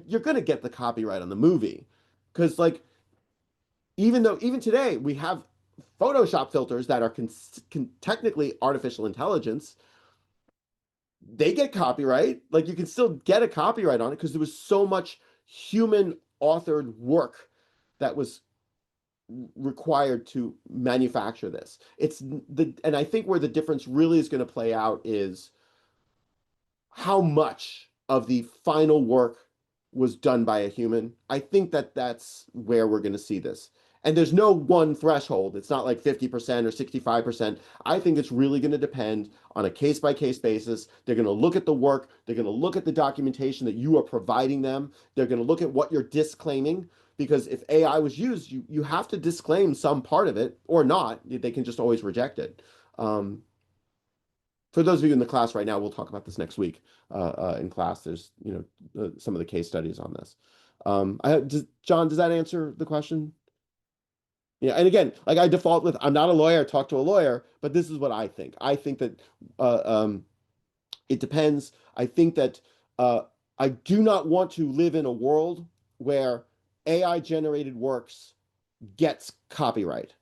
you're going to get the copyright on the movie, because like, even today we have Photoshop filters that are technically artificial intelligence, they get copyright. Like, you can still get a copyright on it because there was so much human authored work that was required to manufacture this. And I think where the difference really is going to play out is how much of the final work was done by a human. I think that that's where we're going to see this. And there's no one threshold. It's not like 50% or 65%. I think it's really going to depend on a case-by-case basis. They're going to look at the work. They're going to look at the documentation that you are providing them. They're going to look at what you're disclaiming, because if AI was used, you have to disclaim some part of it, or not. They can just always reject it. For those of you in the class right now, we'll talk about this next week in class. There's some of the case studies on this. John, does that answer the question? Yeah, and again, like, I default with, I'm not a lawyer, talk to a lawyer, but this is what I think. I think that it depends. I think that I do not want to live in a world where AI generated works gets copyright.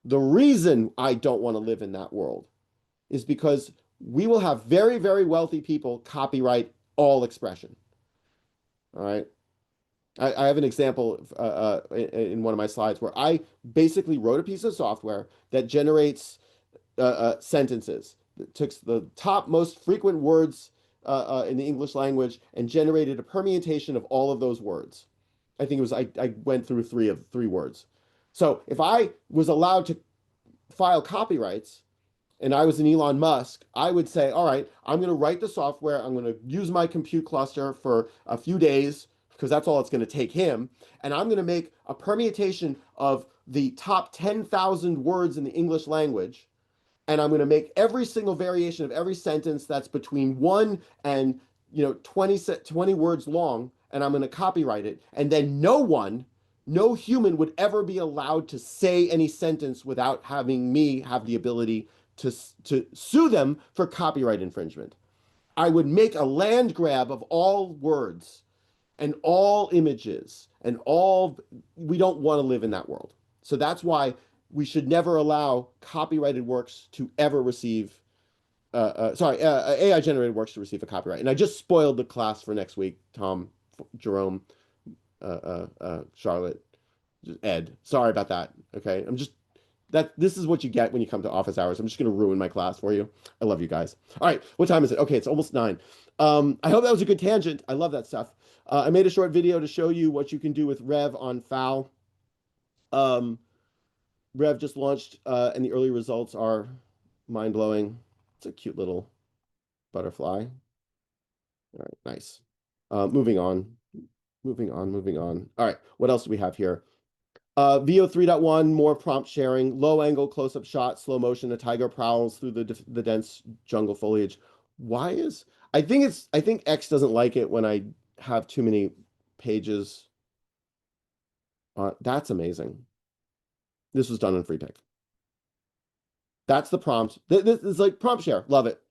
The reason I don't want to live in that world is because we will have very, very wealthy people copyright all expression. All right. I have an example in one of my slides where I basically wrote a piece of software that generates sentences. It took the top most frequent words in the English language and generated a permutation of all of those words. I think it was, I went through three words. So if I was allowed to file copyrights and I was an Elon Musk, I would say, all right, I'm going to write the software. I'm going to use my compute cluster for a few days, because that's all it's going to take him. And I'm going to make a permutation of the top 10,000 words in the English language. And I'm going to make every single variation of every sentence that's between 1 and 20 words long, and I'm going to copyright it. And then no human would ever be allowed to say any sentence without having me have the ability to sue them for copyright infringement. I would make a land grab of all words and all images and all. We don't want to live in that world. So that's why we should never allow copyrighted works to ever receive AI generated works to receive a copyright. And I just spoiled the class for next week. Tom, Jerome, Charlotte, Ed. Sorry about that. Okay. This is what you get when you come to office hours. I'm just going to ruin my class for you. I love you guys. All right. What time is it? Okay. It's almost 9. I hope that was a good tangent. I love that stuff. I made a short video to show you what you can do with Rev on FAL. Rev just launched, and the early results are mind-blowing. It's a cute little butterfly. All right, nice. Moving on. All right, what else do we have here? VO 3.1, more prompt sharing, low angle close-up shot, slow motion, a tiger prowls through the dense jungle foliage. I think X doesn't like it when I have too many pages. That's amazing. This was done in free pick. That's the prompt. This is like prompt share. Love it.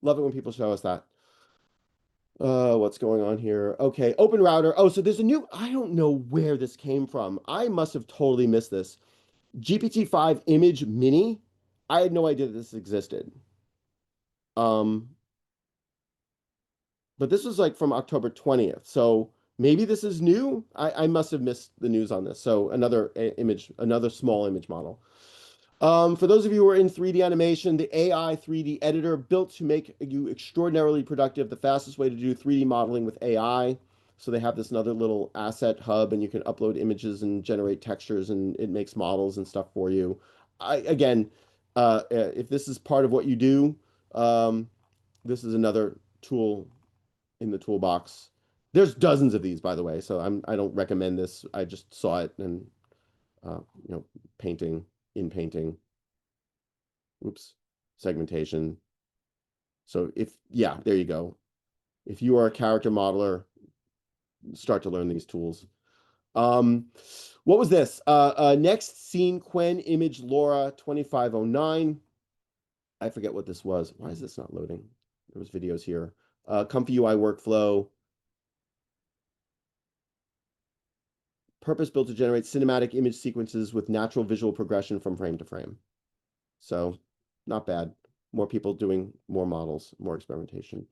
Love it when people show us that. What's going on here? Okay, open router. Oh, so there's a new, I don't know where this came from. I must have totally missed this. GPT-5 image mini. I had no idea that this existed. But this was like from October 20th. So maybe this is new. I must have missed the news on this. So another small image model. For those of you who are in 3D animation, the AI 3D editor built to make you extraordinarily productive, the fastest way to do 3D modeling with AI. So they have this another little asset hub, and you can upload images and generate textures, and it makes models and stuff for you. If this is part of what you do, this is another tool in the toolbox. There's dozens of these, by the way, so I don't recommend this. I just saw it and painting. Oops, segmentation. So there you go. If you are a character modeler, start to learn these tools. What was this? Next scene Quen image Laura 2509. I forget what this was. Why is this not loading? There was videos here. Comfy UI workflow. Purpose built to generate cinematic image sequences with natural visual progression from frame to frame. So not bad. More people doing more models, more experimentation.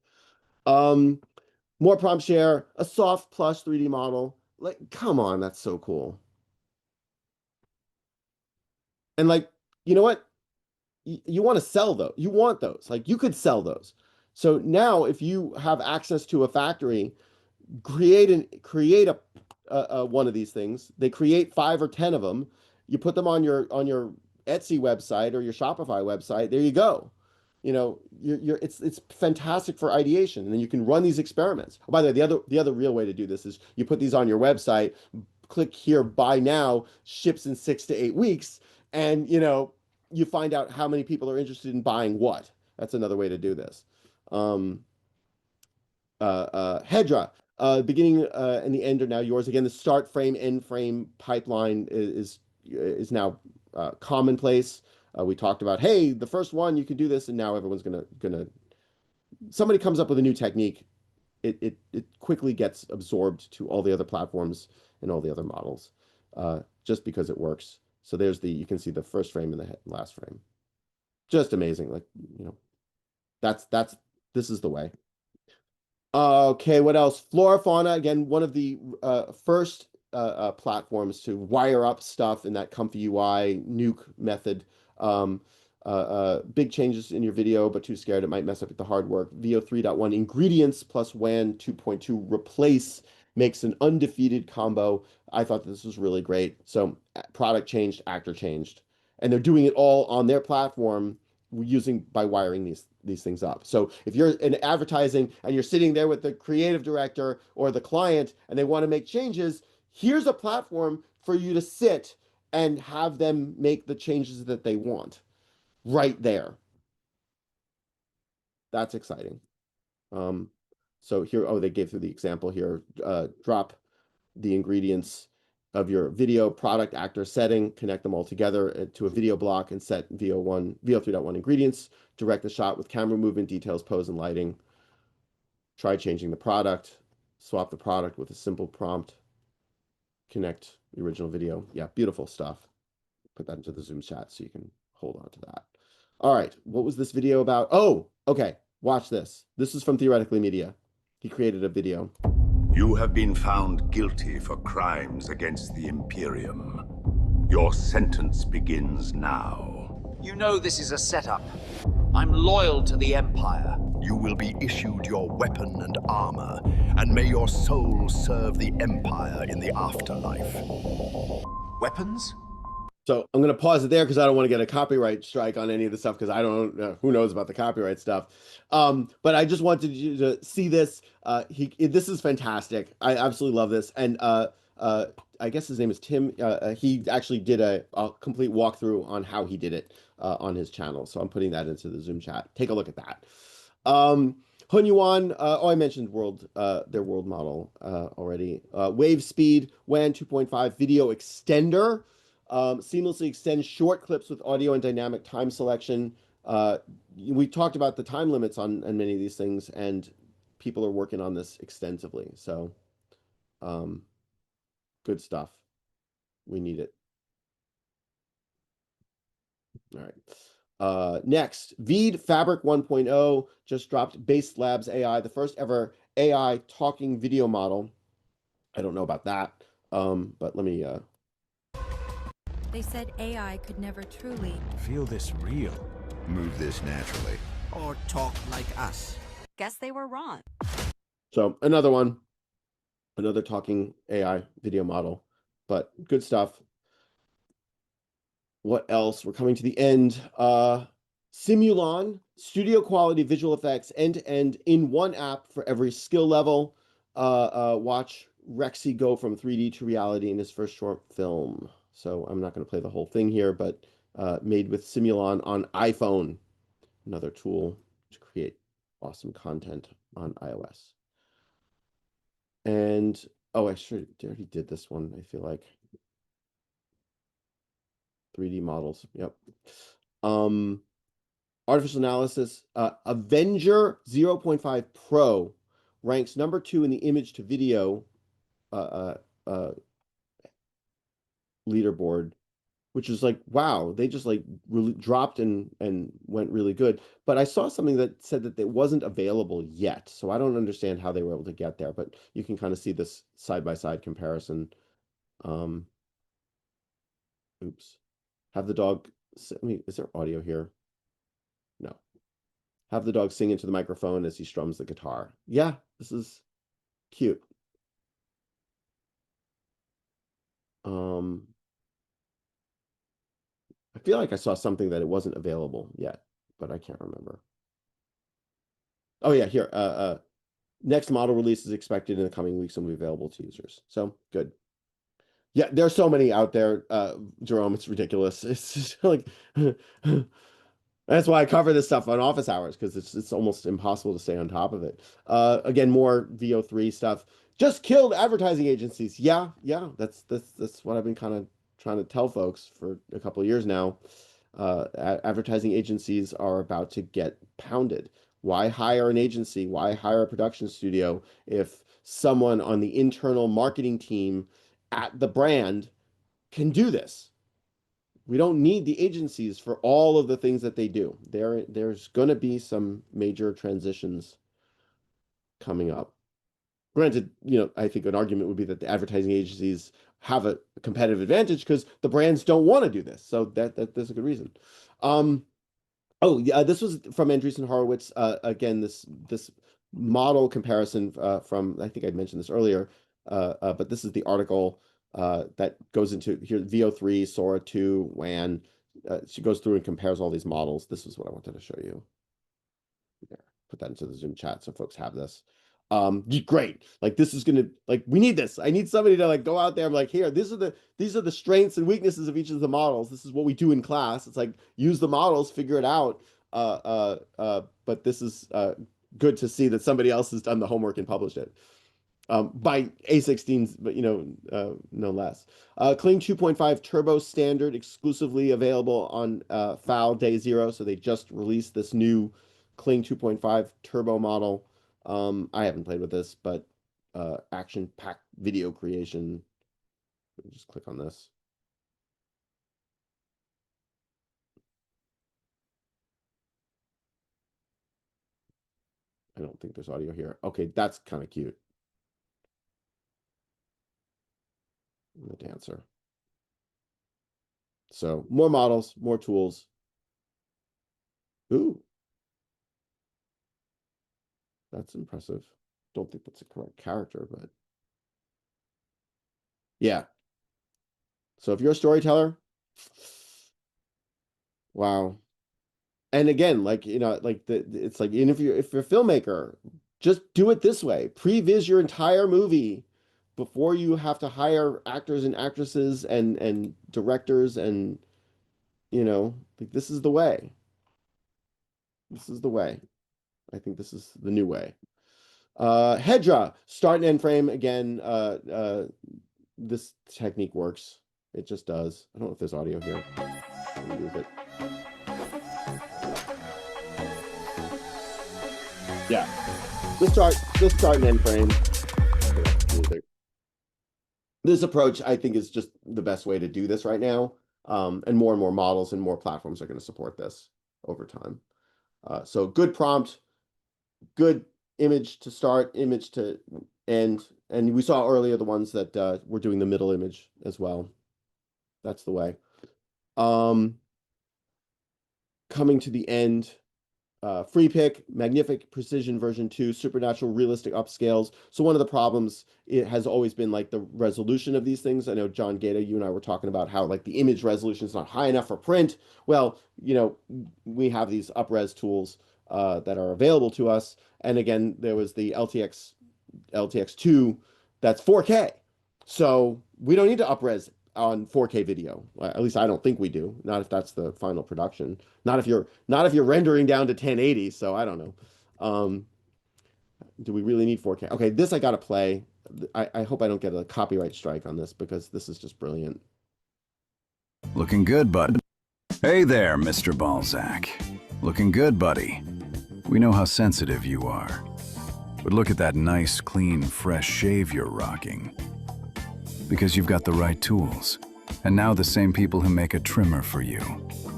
More prompt share, a soft plush 3D model. Like, come on, that's so cool. And like, you know what? You want to sell those. You want those. Like, you could sell those. So now if you have access to a factory, create a one of these things. They create 5 or 10 of them. You put them on your Etsy website or your Shopify website. There you go. It's fantastic for ideation, and then you can run these experiments. Oh, by the way, the other real way to do this is you put these on your website, click here, buy now, ships in 6 to 8 weeks, and you find out how many people are interested in buying what. That's another way to do this. Hedra, beginning and the end are now yours. Again, the start frame, end frame pipeline is now commonplace. We talked about, hey, the first one you can do this, and now everyone's gonna. Somebody comes up with a new technique, it quickly gets absorbed to all the other platforms and all the other models, just because it works. So you can see the first frame and the last frame. Just amazing. Like, this is the way. Okay, what else? Flora Fauna, again, one of the first platforms to wire up stuff in that Comfy UI nuke method. Big changes in your video, but too scared it might mess up the hard work. VO 3.1 ingredients plus WAN 2.2 replace makes an undefeated combo. I thought this was really great. So product changed, actor changed. And they're doing it all on their platform by wiring these things up. So if you're in advertising and you're sitting there with the creative director or the client and they want to make changes, here's a platform for you to sit and have them make the changes that they want right there. That's exciting. So here, they gave through the example here. Drop the ingredients of your video product actor setting, connect them all together to a video block, and set VO 3.1 ingredients. Direct the shot with camera movement, details, pose, and lighting. Try changing the product. Swap the product with a simple prompt. Connect the original video. Yeah, beautiful stuff. Put that into the Zoom chat so you can hold on to that. All right, what was this video about? Oh, okay, watch this. This is from Theoretically Media. He created a video. You have been found guilty for crimes against the Imperium. Your sentence begins now. You know this is a setup. I'm loyal to the Empire. You will be issued your weapon and armor, and may your soul serve the Empire in the afterlife. Weapons? So I'm going to pause it there because I don't want to get a copyright strike on any of the stuff because I don't know who knows about the copyright stuff. But I just wanted you to see this. This is fantastic. I absolutely love this. And I guess his name is Tim. He actually did a complete walkthrough on how he did it on his channel. So I'm putting that into the Zoom chat. Take a look at that. Hun Yuan, I mentioned their world model already. Wave speed, WAN 2.5 video extender. Seamlessly extends short clips with audio and dynamic time selection. We talked about the time limits on many of these things, and people are working on this extensively. So, good stuff. We need it. All right. Next, Veed Fabric 1.0 just dropped Base Labs AI, the first ever AI talking video model. I don't know about that, but let me. They said AI could never truly feel this real, move this naturally, or talk like us. Guess they were wrong. So another one, another talking AI video model, but good stuff. What else? We're coming to the end. Simulon, studio quality visual effects, end-to-end in one app for every skill level. Watch Rexy go from 3D to reality in his first short film. So I'm not going to play the whole thing here, but made with Simulon on iPhone, another tool to create awesome content on iOS. And I already did this one, I feel like. 3D models. Yep. Artificial analysis. Avenger 0.5 Pro ranks number 2 in the image to video leaderboard, which is like, wow, they just like really dropped and went really good. But I saw something that said that it wasn't available yet. So I don't understand how they were able to get there, but you can kind of see this side-by-side comparison. Oops. Have the dog, is there audio here? No. Have the dog sing into the microphone as he strums the guitar. Yeah, this is cute. I feel like I saw something that it wasn't available yet, but I can't remember. Oh yeah, here. Next model release is expected in the coming weeks and will be available to users. So good. Yeah, there's so many out there, Jerome. It's ridiculous. It's just like that's why I cover this stuff on office hours, because it's almost impossible to stay on top of it. Again, more VO3 stuff. Just killed advertising agencies. Yeah, that's what I've been kind of trying to tell folks for a couple of years now. Advertising agencies are about to get pounded. Why hire an agency? Why hire a production studio if someone on the internal marketing team at the brand can do this? We don't need the agencies for all of the things that they do. There's going to be some major transitions coming up. Granted, I think an argument would be that the advertising agencies have a competitive advantage because the brands don't want to do this. So that's a good reason. This was from Andreessen Horowitz. Again, this model comparison from, I think I mentioned this earlier, but this is the article that goes into here, VO3, Sora 2, WAN. She goes through and compares all these models. This is what I wanted to show you. There, put that into the Zoom chat so folks have this. Great. Like this is gonna, like, we need this. I need somebody to like go out there and like, here, these are the strengths and weaknesses of each of the models. This is what we do in class. It's like, use the models, figure it out. But this is good to see that somebody else has done the homework and published it. By A16s, but no less. Kling 2.5 Turbo Standard exclusively available on FAL Day 0. So they just released this new Kling 2.5 Turbo model. I haven't played with this, but action-packed video creation. Just click on this. I don't think there's audio here. Okay, that's kind of cute. The dancer. So more models, more tools. Ooh. That's impressive. Don't think that's a correct character, but yeah. So if you're a storyteller, wow. And again, like, you know, like it's like, and if you're a filmmaker, just do it this way. Previs your entire movie before you have to hire actors and actresses and directors, and you know, like this is the way. This is the way. I think this is the new way. Hedra, start and end frame again. This technique works. It just does. I don't know if there's audio here. Let me use it. Yeah. Just start and end frame. This approach, I think, is just the best way to do this right now. And more models and more platforms are going to support this over time. So good prompt, good image to start, image to end. And we saw earlier the ones that were doing the middle image as well. That's the way. Coming to the end, free pick, magnific precision version 2, supernatural realistic upscales. So one of the problems, it has always been like the resolution of these things. I know John Gata, you and I were talking about how like the image resolution is not high enough for print. Well, you know, we have these upres tools that are available to us. And again, there was the LTX2 that's 4K. So we don't need to upres on 4K video. At least I don't think we do. Not if that's the final production. Not if you're rendering down to 1080. So I don't know. Do we really need 4K? Okay, this I gotta play. I hope I don't get a copyright strike on this because this is just brilliant. Looking good, bud. Hey there, Mr. Balzac. Looking good, buddy. We know how sensitive you are. But look at that nice, clean, fresh shave you're rocking. Because you've got the right tools. And now the same people who make a trimmer for you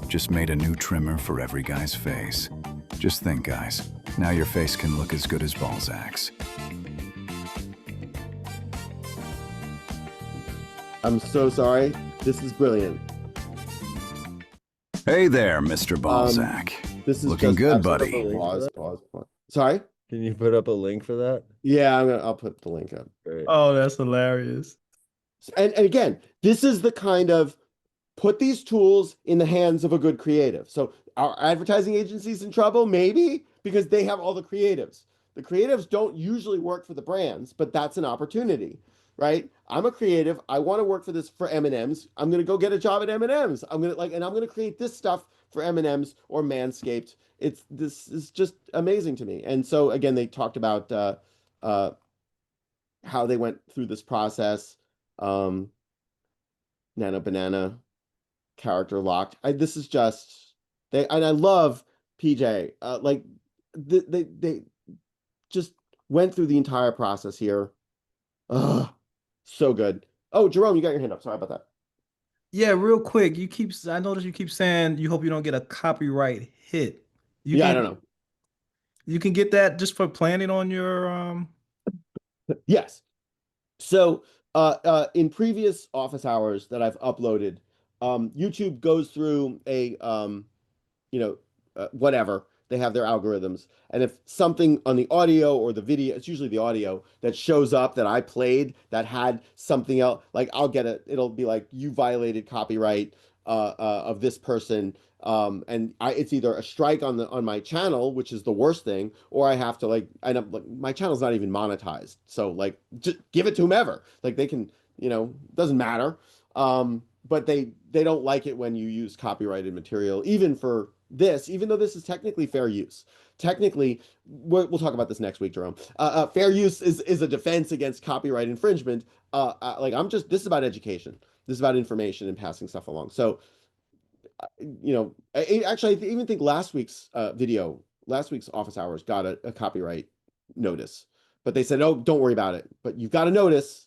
just made a new trimmer for every guy's face. Just think, guys. Now your face can look as good as Balzac's. I'm so sorry. This is brilliant. Hey there, Mr. Balzac. This is looking just good, buddy. Pause. Sorry? Can you put up a link for that? Yeah, I'll put the link up. Great. Oh, that's hilarious. And again, this is the kind of put these tools in the hands of a good creative. So are advertising agencies in trouble? Maybe, because they have all the creatives. The creatives don't usually work for the brands, but that's an opportunity, right? I'm a creative. I want to work for M&M's. I'm going to go get a job at M&M's. I'm going to create this stuff for M&M's or Manscaped. This is just amazing to me. And so again, they talked about how they went through this process. Nano Banana character locked. This is just and I love PJ. Like they just went through the entire process here. Ugh, so good. Oh, Jerome, you got your hand up. Sorry about that. Yeah, real quick. I noticed you keep saying you hope you don't get a copyright hit. I don't know. You can get that just for planning on your Yes. So in previous office hours that I've uploaded, YouTube goes through a whatever. They have their algorithms. And if something on the audio or the video, it's usually the audio that shows up that I played that had something else, like it'll be like, you violated copyright of this person. And it's either a strike on my channel, which is the worst thing, or I have to my channel's not even monetized. So like, just give it to whomever. Like they can, doesn't matter. But they don't like it when you use copyrighted material, even for this, even though this is technically fair use. Technically, we'll talk about this next week, Jerome. Fair use is a defense against copyright infringement. This is about education. This is about information and passing stuff along. So, actually, I even think last week's office hours got a copyright notice, but they said, "Oh, don't worry about it." But you've got a notice.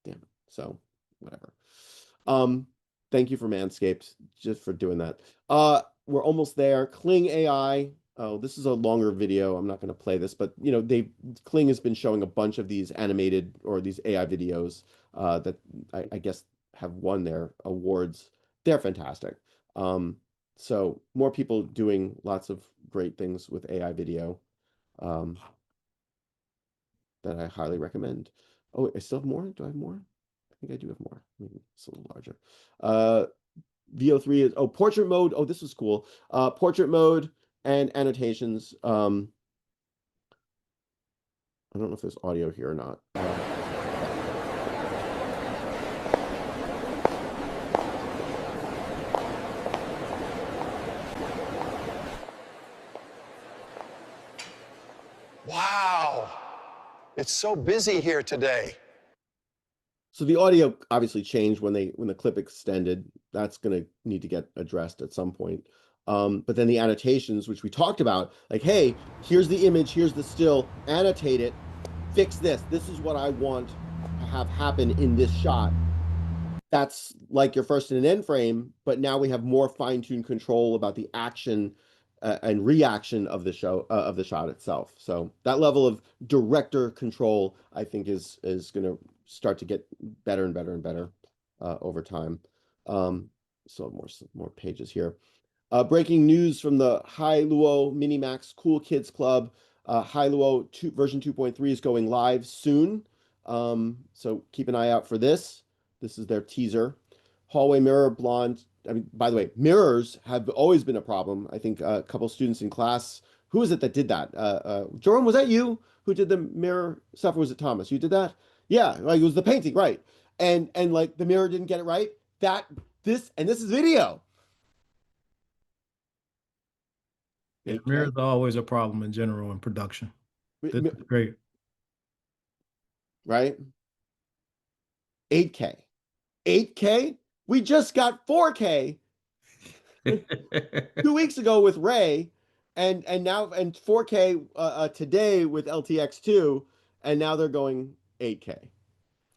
Damn it. So, whatever. Thank you for Manscaped just for doing that. We're almost there. Kling AI. Oh, this is a longer video. I'm not going to play this, but Kling has been showing a bunch of these animated or these AI videos that I guess have won their awards. They're fantastic. So more people doing lots of great things with AI video that I highly recommend. Oh, I still have more? Do I have more? I think I do have more. Maybe it's a little larger. VO3 is portrait mode. Oh, this was cool. Portrait mode and annotations. I don't know if there's audio here or not. Wow, it's so busy here today. So the audio obviously changed when the clip extended. That's going to need to get addressed at some point. But then the annotations, which we talked about, like, hey, here's the image, here's the still, annotate it, fix this. This is what I want to have happen in this shot. That's like your first and end frame, but now we have more fine-tuned control about the action and reaction of the shot itself. So that level of director control, I think, is going to start to get better and better and better over time. So more pages here. Breaking news from the Hai Luo Minimax Cool Kids Club. Hai Luo version 2.3 is going live soon. So keep an eye out for this. This is their teaser. Hallway mirror blonde. I mean, by the way, mirrors have always been a problem. I think a couple students in class. Who was it that did that? Jerome, was that you who did the mirror stuff, or was it Thomas? You did that? Yeah, like it was the painting, right? And like the mirror didn't get it right. This is video. Yeah, mirrors are always a problem in general in production. This is great. Right? 8K. 8K? We just got 4K 2 weeks ago with Ray, and now 4K today with LTX2, and now they're going 8K.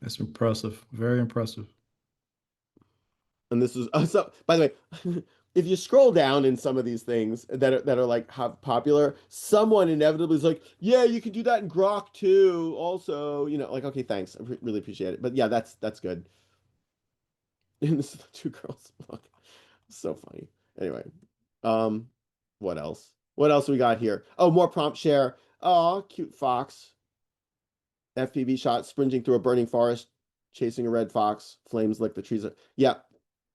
That's impressive. Very impressive. And this is so. By the way, if you scroll down in some of these things that are like popular, someone inevitably is like, "Yeah, you can do that in Grok too." Also, like, okay, thanks, I really appreciate it. But yeah, that's good. And this is the two girls. Look, so funny. Anyway, what else? What else we got here? Oh, more prompt share. Oh, cute fox. FPV shot sprinting through a burning forest, chasing a red fox. Flames lick the trees. Yeah,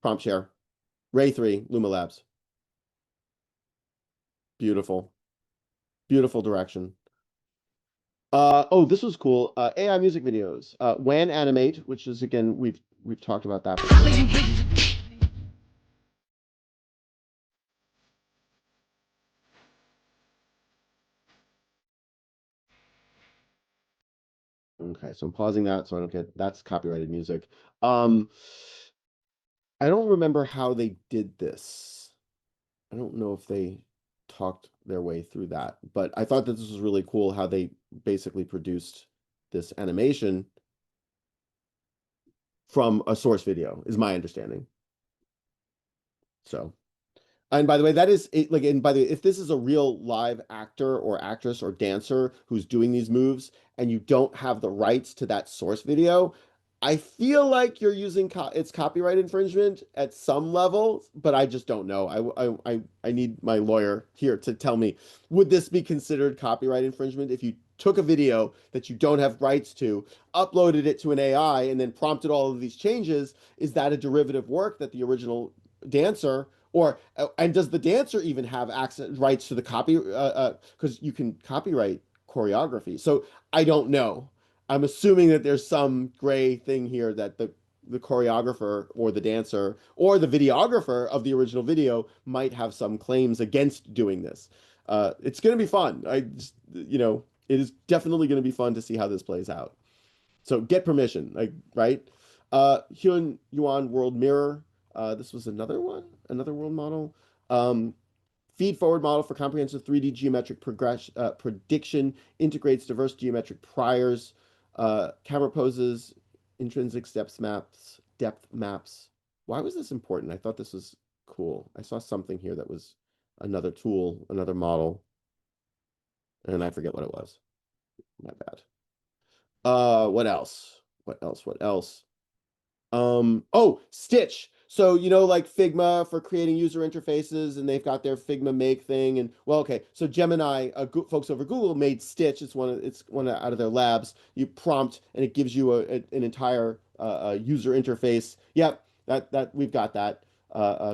prompt share. Ray 3, Luma Labs. Beautiful. Beautiful direction. Oh, this was cool. AI music videos. WAN Animate, which is, again, we've talked about that before. Okay, so I'm pausing that so I don't get that's copyrighted music. I don't remember how they did this. I don't know if they talked their way through that, but I thought that this was really cool how they basically produced this animation from a source video, is my understanding. So, and by the way, that is it, like, and by the way, if this is a real live actor or actress or dancer who's doing these moves and you don't have the rights to that source video, I feel like you're using it's copyright infringement at some level, but I just don't know. I need my lawyer here to tell me, would this be considered copyright infringement if you took a video that you don't have rights to, uploaded it to an AI, and then prompted all of these changes? Is that a derivative work that the original dancer, or and does the dancer even have access rights to the copy? Because you can copyright choreography. So I don't know. I'm assuming that there's some gray thing here that the choreographer or the dancer or the videographer of the original video might have some claims against doing this. It's going to be fun. It is definitely going to be fun to see how this plays out. So get permission, like, right? Hyun Yuan World Mirror. This was another world model. Feed forward model for comprehensive 3D geometric prediction, integrates diverse geometric priors, camera poses, intrinsic depth maps. Why was this important? I thought this was cool. I saw something here that was another tool, another model, and I forget what it was. My bad. What else? What else? Oh, Stitch. So, like Figma for creating user interfaces, and they've got their Figma Make thing. And well, okay. So Gemini, folks over Google made Stitch. It's one out of their labs. You prompt, and it gives you an entire user interface. Yep, that we've got that.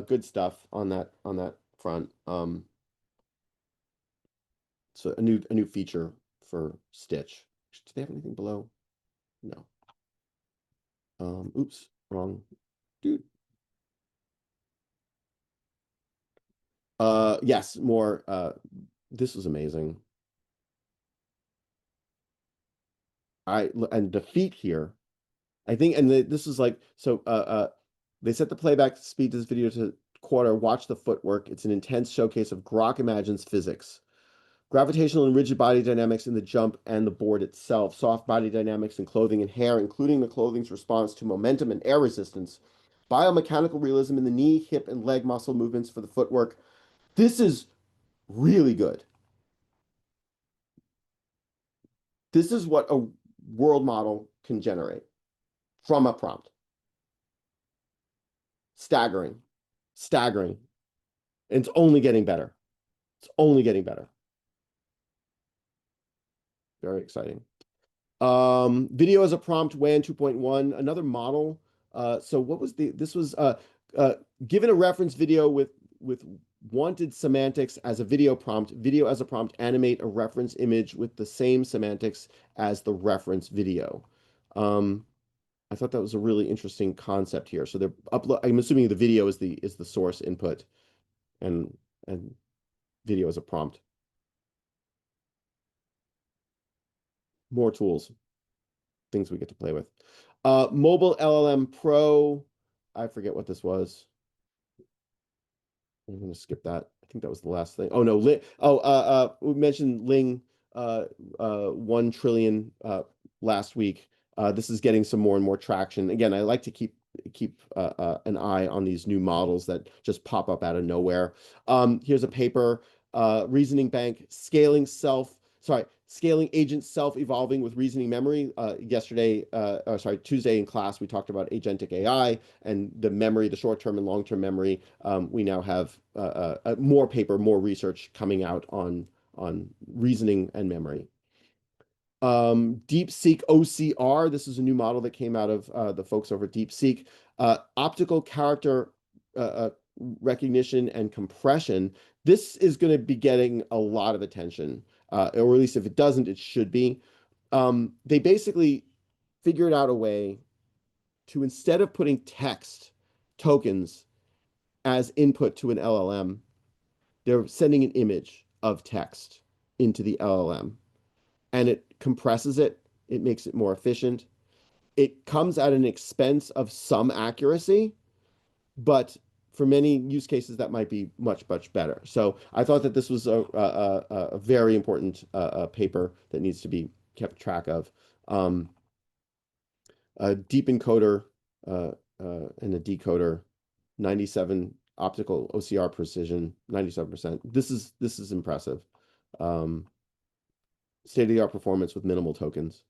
Good stuff on that front. So a new feature for Stitch. Do they have anything below? No. Oops, wrong dude. Yes, more. This was amazing. And the feet here, I think, and this is like so. They set the playback speed to this video to quarter. Watch the footwork. It's an intense showcase of Grok imagines physics, gravitational and rigid body dynamics in the jump and the board itself, soft body dynamics in clothing and hair, including the clothing's response to momentum and air resistance, biomechanical realism in the knee, hip, and leg muscle movements for the footwork. This is really good. This is what a world model can generate from a prompt. Staggering. Staggering. And it's only getting better. It's only getting better. Very exciting. Video as a prompt, WAN 2.1, another model. So what was this was given a reference video with wanted semantics as a video as a prompt, animate a reference image with the same semantics as the reference video. I thought that was a really interesting concept here. So I'm assuming the video is the source input and video as a prompt. More tools, things we get to play with. Mobile LLM Pro. I forget what this was. I'm going to skip that. I think that was the last thing. Oh no, we mentioned Ling 1 trillion last week. This is getting some more and more traction. Again, I like to keep an eye on these new models that just pop up out of nowhere. Here's a paper, Reasoning Bank, scaling agent self-evolving with reasoning memory. Tuesday in class, we talked about agentic AI and the memory, the short-term and long-term memory. We now have more research coming out on reasoning and memory. DeepSeek OCR. This is a new model that came out of the folks over at DeepSeek. Optical character recognition and compression. This is going to be getting a lot of attention, or at least if it doesn't, it should be. They basically figured out a way to, instead of putting text tokens as input to an LLM, they're sending an image of text into the LLM, and it compresses it. It makes it more efficient. It comes at an expense of some accuracy, but for many use cases, that might be much, much better. So I thought that this was a very important paper that needs to be kept track of. A deep encoder and a decoder, 97 optical OCR precision, 97%. This is impressive. State-of-the-art performance with minimal tokens.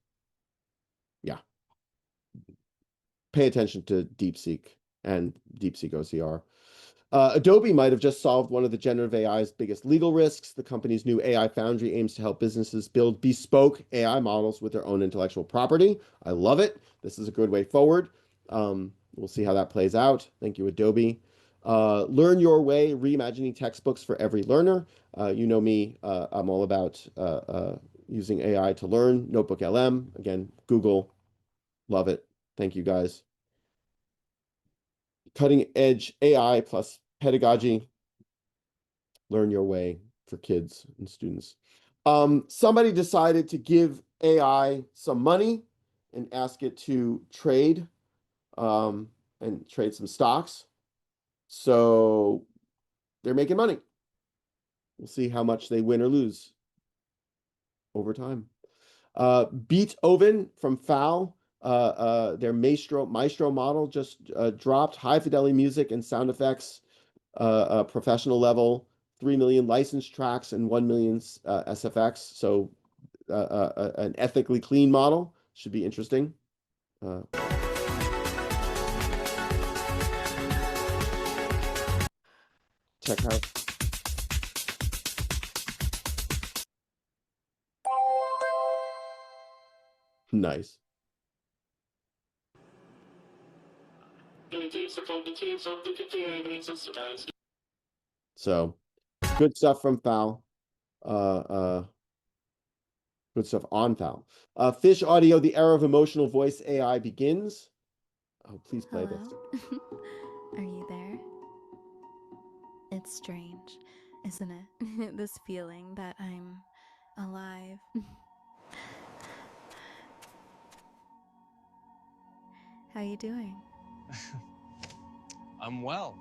Yeah. Pay attention to DeepSeek and DeepSeek OCR. Adobe might have just solved one of the generative AI's biggest legal risks. The company's new AI Foundry aims to help businesses build bespoke AI models with their own intellectual property. I love it. This is a good way forward. We'll see how that plays out. Thank you, Adobe. Learn Your Way, reimagining textbooks for every learner. You know me, I'm all about using AI to learn. Notebook LM, again, Google, love it. Thank you, guys. Cutting edge AI plus pedagogy. Learn Your Way for kids and students. Somebody decided to give AI some money and ask it to trade and trade some stocks. So they're making money. We'll see how much they win or lose over time. Beethoven from FAL, their Maestro model just dropped. High fidelity music and sound effects, professional level, 3 million licensed tracks and 1 million SFX. So an ethically clean model should be interesting. check out. Nice. So good stuff from Foul. Good stuff on Foul. Fish Audio, the era of emotional voice AI begins. Oh, please play this. Are you there? It's strange, isn't it? This feeling that I'm alive. How you doing? I'm well.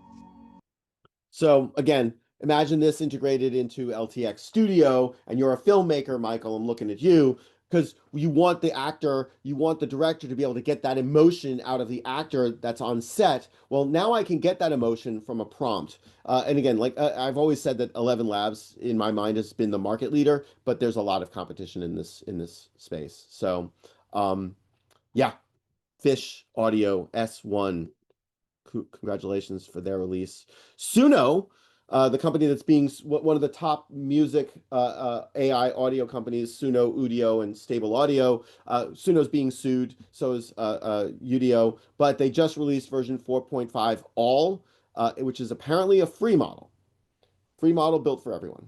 So again, imagine this integrated into LTX Studio, and you're a filmmaker, Michael. I'm looking at you because you want the actor, you want the director to be able to get that emotion out of the actor that's on set. Well, now I can get that emotion from a prompt. And again, like I've always said that 11 Labs in my mind has been the market leader, but there's a lot of competition in this space. So, yeah, Fish Audio S1. Congratulations for their release. Suno, the company that's being one of the top music AI audio companies, Suno, Udio, and Stable Audio. Suno's being sued, so is Udio, but they just released version 4.5 All, which is apparently a free model. Free model built for everyone.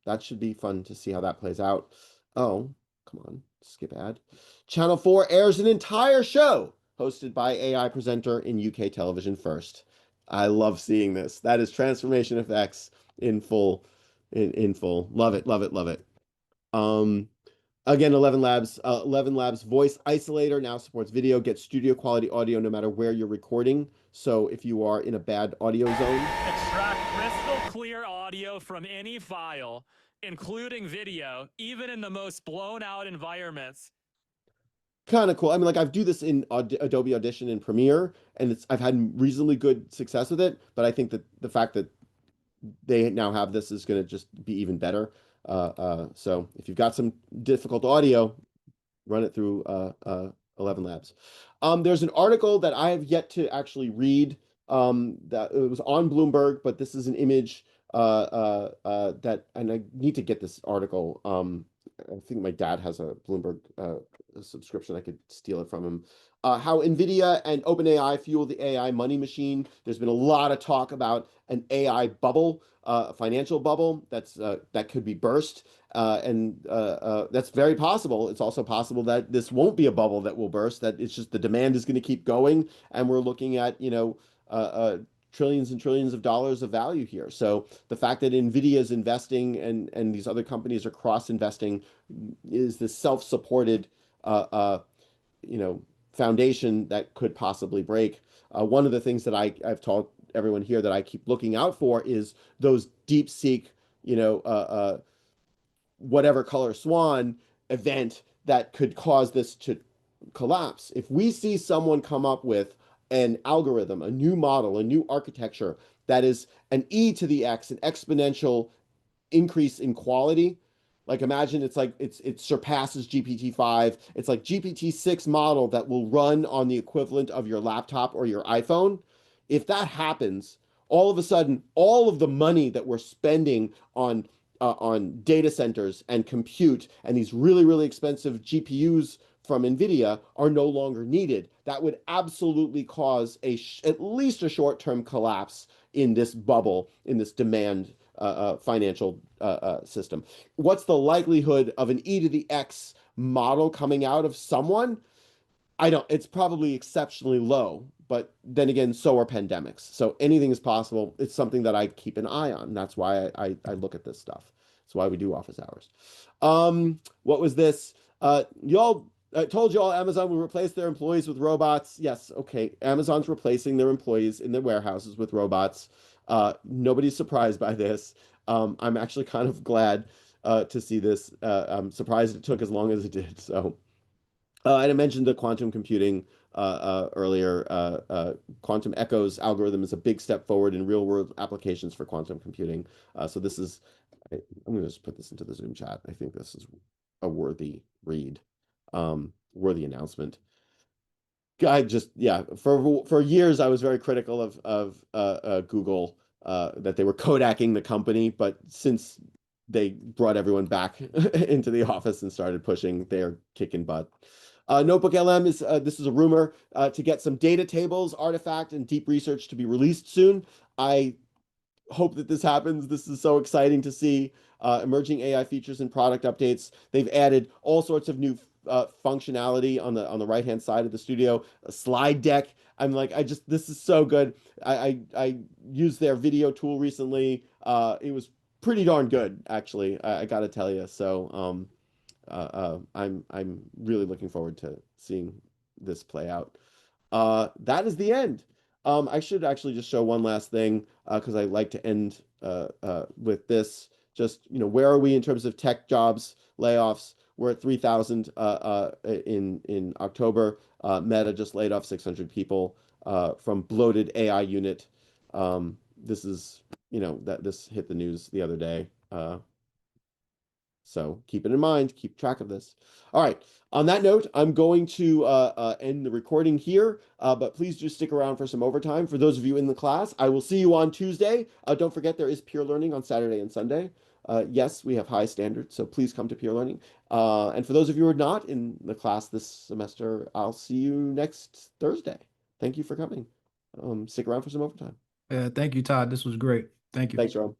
That should be fun to see how that plays out. Oh, come on, skip ad. Channel 4 airs an entire show hosted by AI presenter in UK television first. I love seeing this. That is transformation effects in full, in full. Love it, love it, love it. Again, 11 Labs voice isolator now supports video, gets studio quality audio no matter where you're recording. So if you are in a bad audio zone, extract crystal clear audio from any file, including video, even in the most blown out environments. kind of cool. I mean, like I do this in Adobe Audition and Premiere, and I've had reasonably good success with it. But I think that the fact that they now have this is going to just be even better. So if you've got some difficult audio, run it through 11 Labs. There's an article that I have yet to actually read. That it was on Bloomberg, but this is an image that, and I need to get this article. I think my dad has a Bloomberg subscription. I could steal it from him. How NVIDIA and OpenAI fuel the AI money machine. There's been a lot of talk about an AI bubble, a financial bubble that could be burst. And that's very possible. It's also possible that this won't be a bubble that will burst, that it's just the demand is going to keep going. And we're looking at, trillions and trillions of dollars of value here. So the fact that NVIDIA is investing and these other companies are cross-investing is this self-supported, foundation that could possibly break. One of the things that I've told everyone here that I keep looking out for is those DeepSeek, whatever color swan event that could cause this to collapse. If we see someone come up with an algorithm, a new model, a new architecture that is an e to the x, an exponential increase in quality, like imagine it surpasses GPT-5. It's like GPT-6 model that will run on the equivalent of your laptop or your iPhone. If that happens, all of a sudden, all of the money that we're spending on data centers and compute and these really, really expensive GPUs from NVIDIA are no longer needed. That would absolutely cause at least a short-term collapse in this bubble, in this demand financial system. What's the likelihood of an e to the x model coming out of someone? It's probably exceptionally low, but then again, so are pandemics. So anything is possible. It's something that I keep an eye on. That's why I look at this stuff. That's why we do office hours. What was this? I told you all Amazon will replace their employees with robots. Yes, okay. Amazon's replacing their employees in their warehouses with robots. Nobody's surprised by this. I'm actually kind of glad to see this. I'm surprised it took as long as it did. So, and I mentioned the quantum computing earlier. Quantum Echo's algorithm is a big step forward in real-world applications for quantum computing. So this is, I'm going to just put this into the Zoom chat. I think this is a worthy read, worthy announcement. I just, yeah, for years I was very critical of Google that they were Kodaking the company, but since they brought everyone back into the office and started pushing, they're kicking butt. Notebook LM is this is a rumor to get some data tables, artifact, and deep research to be released soon. I hope that this happens. This is so exciting to see emerging AI features and product updates. They've added all sorts of new functionality on the right hand side of the studio. A slide deck. I'm like, this is so good. I used their video tool recently. It was pretty darn good, actually. I got to tell you. So I'm really looking forward to seeing this play out. That is the end. I should actually just show one last thing because I like to end with this. Just, where are we in terms of tech jobs layoffs? We're at 3,000 in October. Meta just laid off 600 people from bloated AI unit. This is, this hit the news the other day. So keep it in mind, keep track of this. All right. On that note, I'm going to end the recording here, but please do stick around for some overtime. For those of you in the class, I will see you on Tuesday. Don't forget there is peer learning on Saturday and Sunday. Yes, we have high standards, so please come to peer learning. And for those of you who are not in the class this semester, I'll see you next Thursday. Thank you for coming. Stick around for some overtime. Thank you, Todd. This was great. Thank you. Thanks, Jerome.